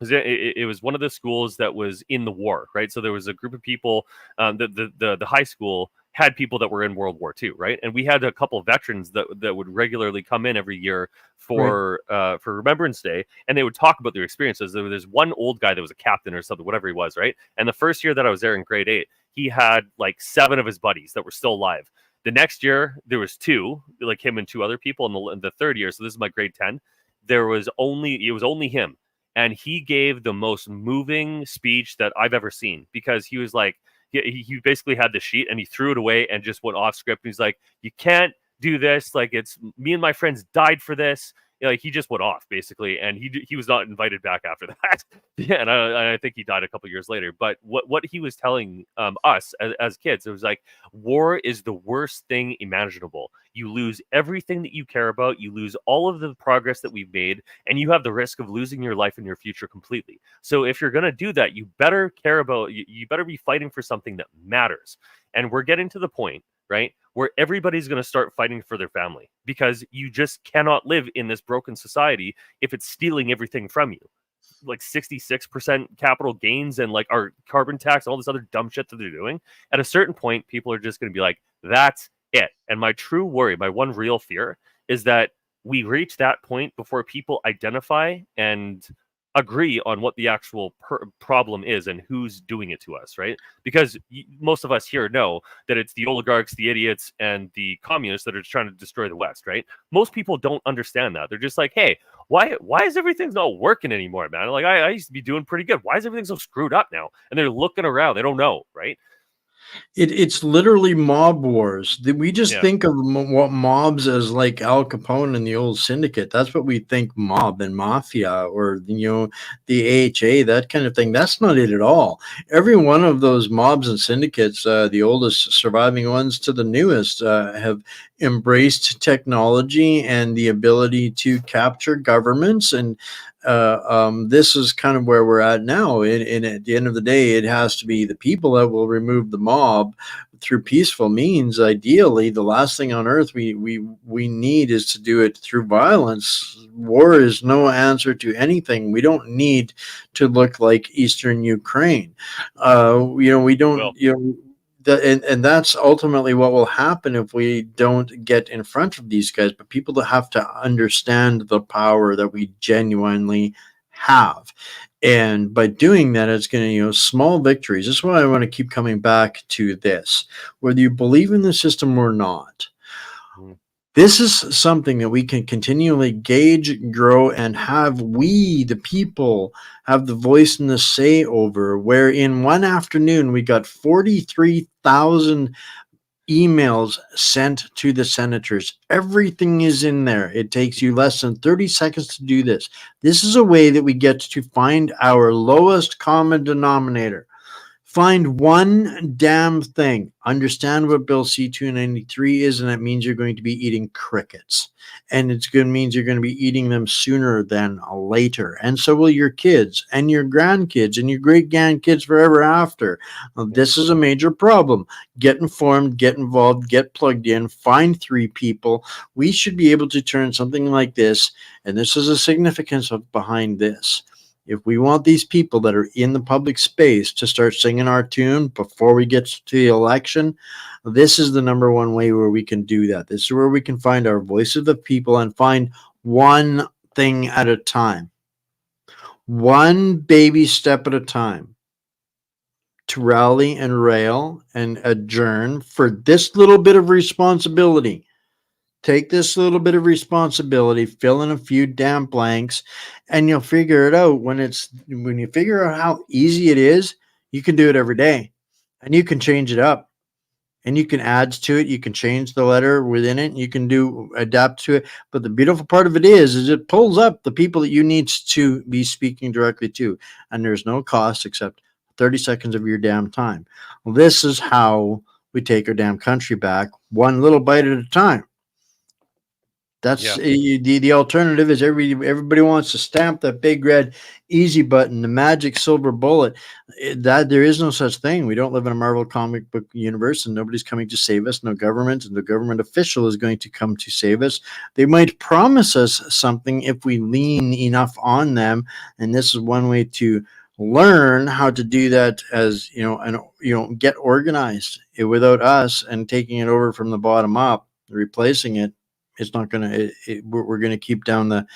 Speaker 2: it was one of the schools that was in the war, right? So there was a group of people. The high school had people that were in World War II, right? And we had a couple of veterans that would regularly come in every year for Remembrance Day, and they would talk about their experiences. There's one old guy that was a captain or something, whatever he was, right? And the first year that I was there in grade 8, he had like 7 of his buddies that were still alive. The next year, there was 2, like him and 2 other people. In the third year, so this is my grade 10, it was only him. And he gave the most moving speech that I've ever seen because he was like, he basically had the sheet and he threw it away and just went off script. And he's like, you can't do this. Like, it's me and my friends died for this. Like, he just went off basically, and he was not invited back after that. Yeah, and I think he died a couple years later. But what he was telling us as kids, it was like, war is the worst thing imaginable. You lose everything that you care about. You lose all of the progress that we've made, and you have the risk of losing your life and your future completely. So if you're gonna do that, you better care about. You better be fighting for something that matters. And we're getting to the point, right, where everybody's going to start fighting for their family because you just cannot live in this broken society if it's stealing everything from you. Like 66% capital gains and like our carbon tax, all this other dumb shit that they're doing. At a certain point, people are just going to be like, that's it. And my true worry, my one real fear is that we reach that point before people identify and agree on what the actual problem is and who's doing it to us, right? Because most of us here know that it's the oligarchs, the idiots, and the communists that are trying to destroy the West, right? Most people don't understand that. They're just like, hey, why is everything not working anymore, man? Like, I used to be doing pretty good. Why is everything so screwed up now? And they're looking around. They don't know, right?
Speaker 1: It's literally mob wars. We just think of what mobs as like Al Capone and the old syndicate. That's what we think mob and mafia or, the AHA, that kind of thing. That's not it at all. Every one of those mobs and syndicates, the oldest surviving ones to the newest, have embraced technology and the ability to capture governments. And this is kind of where we're at now. And at the end of the day, it has to be the people that will remove the mob through peaceful means. Ideally, the last thing on earth we need is to do it through violence. War is no answer to anything. We don't need to look like Eastern Ukraine. We don't.
Speaker 2: Well,
Speaker 1: And that's ultimately what will happen if we don't get in front of these guys. But people that have to understand the power that we genuinely have. And by doing that, it's going to, small victories. That's why I want to keep coming back to this. Whether you believe in the system or not, this is something that we can continually gauge, grow, and have we, the people, have the voice and the say over, where in one afternoon we got 43,000 emails sent to the senators. Everything is in there. It takes you less than 30 seconds to do this. This is a way that we get to find our lowest common denominator. Find one damn thing. Understand what Bill C-293 is, and that means you're going to be eating crickets. And it's going to means you're going to be eating them sooner than later. And so will your kids and your grandkids and your great-grandkids forever after. This is a major problem. Get informed, get involved, get plugged in, find 3 people. We should be able to turn something like this, and this is the significance of behind this. If we want these people that are in the public space to start singing our tune before we get to the election, this is the number one way where we can do that. This is where we can find our voice of the people and find one thing at a time, one baby step at a time, to rally and rail and adjourn for this little bit of responsibility. Take this little bit of responsibility, fill in a few damn blanks, and you'll figure it out. When you figure out how easy it is, you can do it every day, and you can change it up, and you can add to it. You can change the letter within it. You can adapt to it. But the beautiful part of it is it pulls up the people that you need to be speaking directly to, and there's no cost except 30 seconds of your damn time. Well, this is how we take our damn country back, one little bite at a time. That's the alternative is everybody wants to stamp that big red easy button, the magic silver bullet. That there is no such thing. We don't live in a Marvel comic book universe, and nobody's coming to save us. No government and no government official is going to come to save us. They might promise us something if we lean enough on them, and this is one way to learn how to do that. As and get organized without us and taking it over from the bottom up, replacing it. It's not going to. We're going to keep down the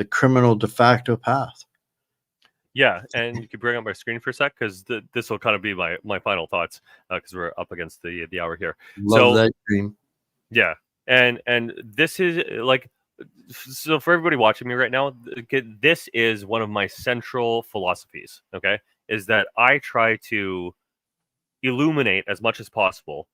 Speaker 1: criminal de facto path.
Speaker 2: Yeah, and you can bring up my screen for a sec because this will kind of be my final thoughts because we're up against the hour here.
Speaker 1: Love that dream.
Speaker 2: Yeah, and this is so for everybody watching me right now, this is one of my central philosophies. Okay, is that I try to illuminate as much as possible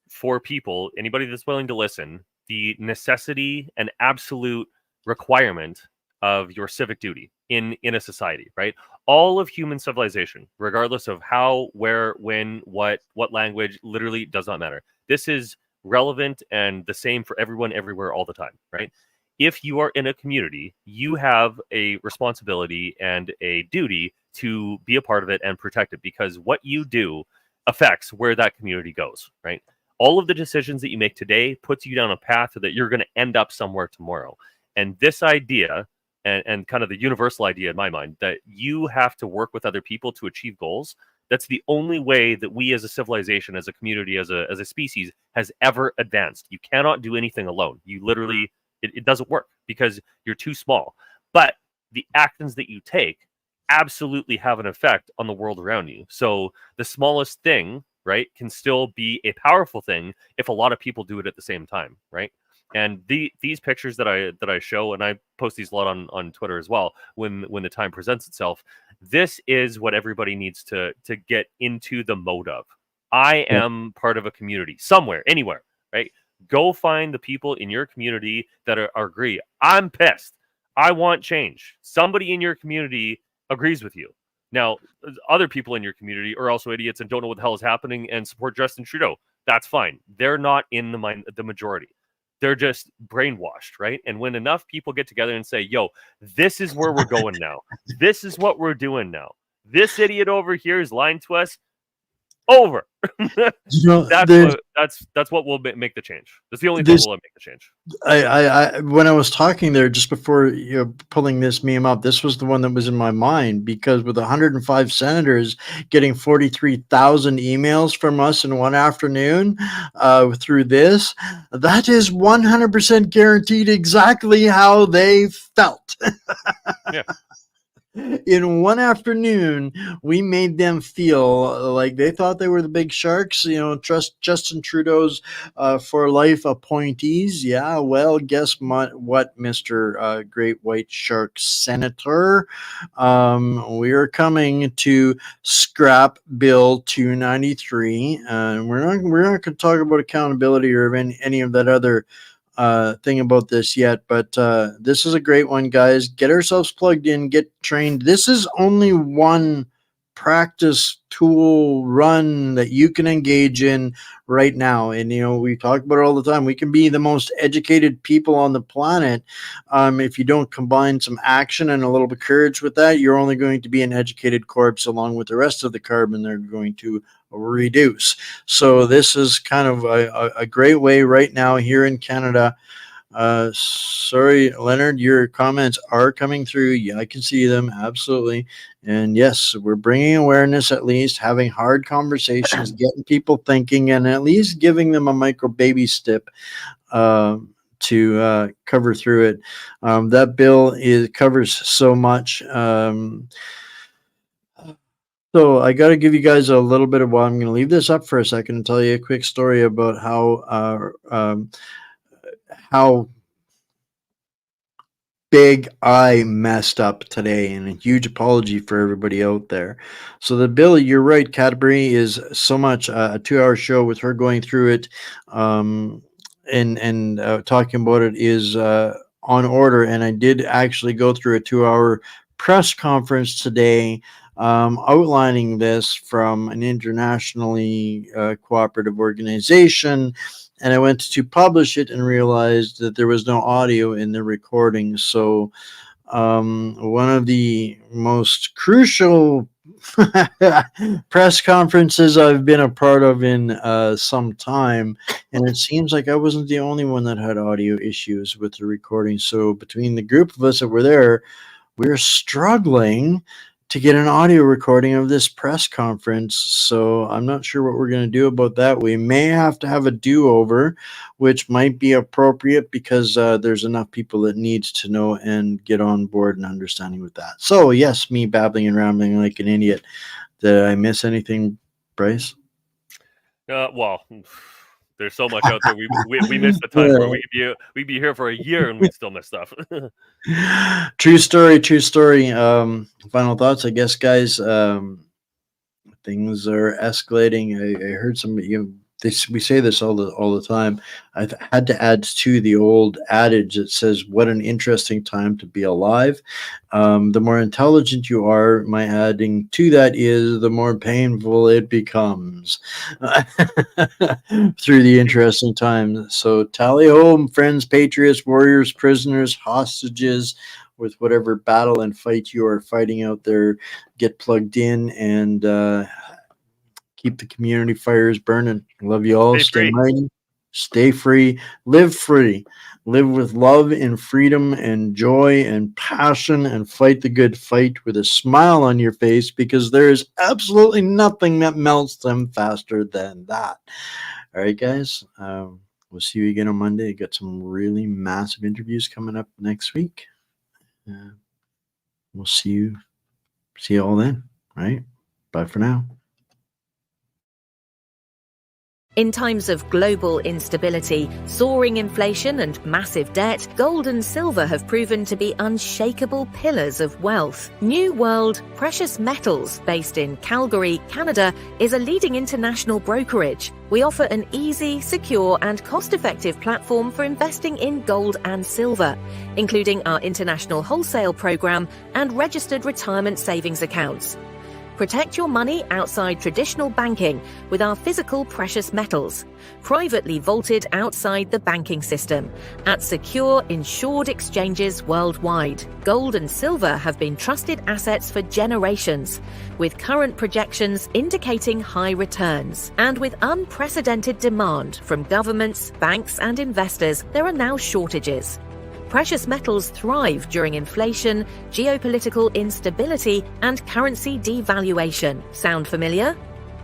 Speaker 2: for people, anybody that's willing to listen, the necessity and absolute requirement of your civic duty in a society, right? All of human civilization, regardless of how, where, when, what language, literally does not matter. This is relevant and the same for everyone, everywhere, all the time, right? If you are in a community, you have a responsibility and a duty to be a part of it and protect it, because what you do affects where that community goes, right? All of the decisions that you make today puts you down a path that you're going to end up somewhere tomorrow. And this idea, and kind of the universal idea in my mind, that you have to work with other people to achieve goals, that's the only way that we as a civilization, as a community, as a species, has ever advanced. You cannot do anything alone. You literally, it doesn't work because you're too small. But the actions that you take absolutely have an effect on the world around you. So the smallest thing, right, can still be a powerful thing if a lot of people do it at the same time, right? And these pictures that I show, and I post these a lot on Twitter as well, when the time presents itself, this is what everybody needs to get into the mode of. I am part of a community somewhere, anywhere, right? Go find the people in your community that are agree. I'm pissed. I want change. Somebody in your community agrees with you. Now, other people in your community are also idiots and don't know what the hell is happening and support Justin Trudeau. That's fine. They're not in the majority. they're just brainwashed, right? And when enough people get together and say, yo, this is where we're going now. This is what we're doing now. This idiot over here is lying to us. Over. That's what will make the change. That's the only thing that will make the change.
Speaker 1: I when I was talking there just before pulling this meme up, this was the one that was in my mind, because with 105 senators getting 43,000 emails from us in one afternoon through this, that is 100% guaranteed exactly how they felt.
Speaker 2: Yeah.
Speaker 1: In one afternoon, we made them feel like they thought they were the big sharks, trust Justin Trudeau's for life appointees. Yeah, well, guess what, Mr. Great White Shark Senator? We are coming to scrap Bill 293. We're not going to talk about accountability or any of that other thing about this yet, but this is a great one, guys. Get ourselves plugged in, get trained. This is only one practice tool run that you can engage in right now. And we talk about it all the time. We can be the most educated people on the planet. If you don't combine some action and a little bit of courage with that, you're only going to be an educated corpse along with the rest of the carbon they're going to reduce. So this is kind of a great way right now here in Canada. Sorry, Leonard, your comments are coming through. Yeah, I can see them. Absolutely. And yes, we're bringing awareness, at least having hard conversations, getting people thinking, and at least giving them a micro baby step to cover through it. That bill covers so much. So I got to give you guys a little bit of, I'm going to leave this up for a second and tell you a quick story about how big I messed up today, and a huge apology for everybody out there. So the bill, you're right, Cadbury is so much a 2-hour show with her going through it and talking about it is on order. And I did actually go through a 2-hour press conference today outlining this from an internationally cooperative organization, and I went to publish it and realized that there was no audio in the recording. So one of the most crucial press conferences I've been a part of in some time, and it seems like I wasn't the only one that had audio issues with the recording. So between the group of us that were there, we're struggling to get an audio recording of this press conference. So I'm not sure what we're going to do about that. We may have to have a do-over, which might be appropriate because there's enough people that need to know and get on board and understanding with that. So yes, me babbling and rambling like an idiot. Did I miss anything, Bryce?
Speaker 2: Well, there's so much out there. We missed the time where we'd be here for a year and we'd still miss stuff.
Speaker 1: True story. Final thoughts, I guess, guys. Things are escalating. I heard somebody, we say this all the time. I've had to add to the old adage that says, "What an interesting time to be alive." The more intelligent you are, my adding to that is the more painful it becomes through the interesting times. So tally ho, friends, patriots, warriors, prisoners, hostages, with whatever battle and fight you are fighting out there. Get plugged in and keep the community fires burning. Love you all. Stay mighty. Stay free. Live free. Live with love and freedom and joy and passion, and fight the good fight with a smile on your face, because there is absolutely nothing that melts them faster than that. All right, guys. We'll see you again on Monday. Got some really massive interviews coming up next week. We'll see you all then. All right. Bye for now.
Speaker 3: In times of global instability, soaring inflation and massive debt, gold and silver have proven to be unshakable pillars of wealth. New World Precious Metals, based in Calgary, Canada, is a leading international brokerage. We offer an easy, secure and cost-effective platform for investing in gold and silver, including our international wholesale program and registered retirement savings accounts. Protect your money outside traditional banking with our physical precious metals, privately vaulted outside the banking system, at secure, insured exchanges worldwide. Gold and silver have been trusted assets for generations, with current projections indicating high returns. And with unprecedented demand from governments, banks, and investors, there are now shortages. Precious metals thrive during inflation, geopolitical instability, and currency devaluation. Sound familiar?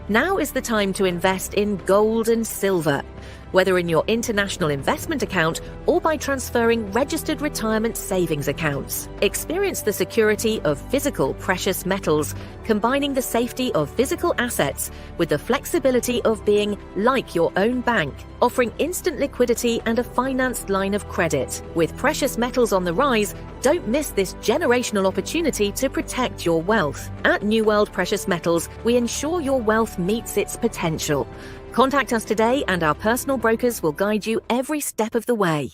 Speaker 3: Now is the time to invest in gold and silver, whether in your international investment account or by transferring registered retirement savings accounts. Experience the security of physical precious metals, combining the safety of physical assets with the flexibility of being like your own bank, offering instant liquidity and a financed line of credit. With precious metals on the rise, don't miss this generational opportunity to protect your wealth. At New World Precious Metals, we ensure your wealth meets its potential. Contact us today and our personal brokers will guide you every step of the way.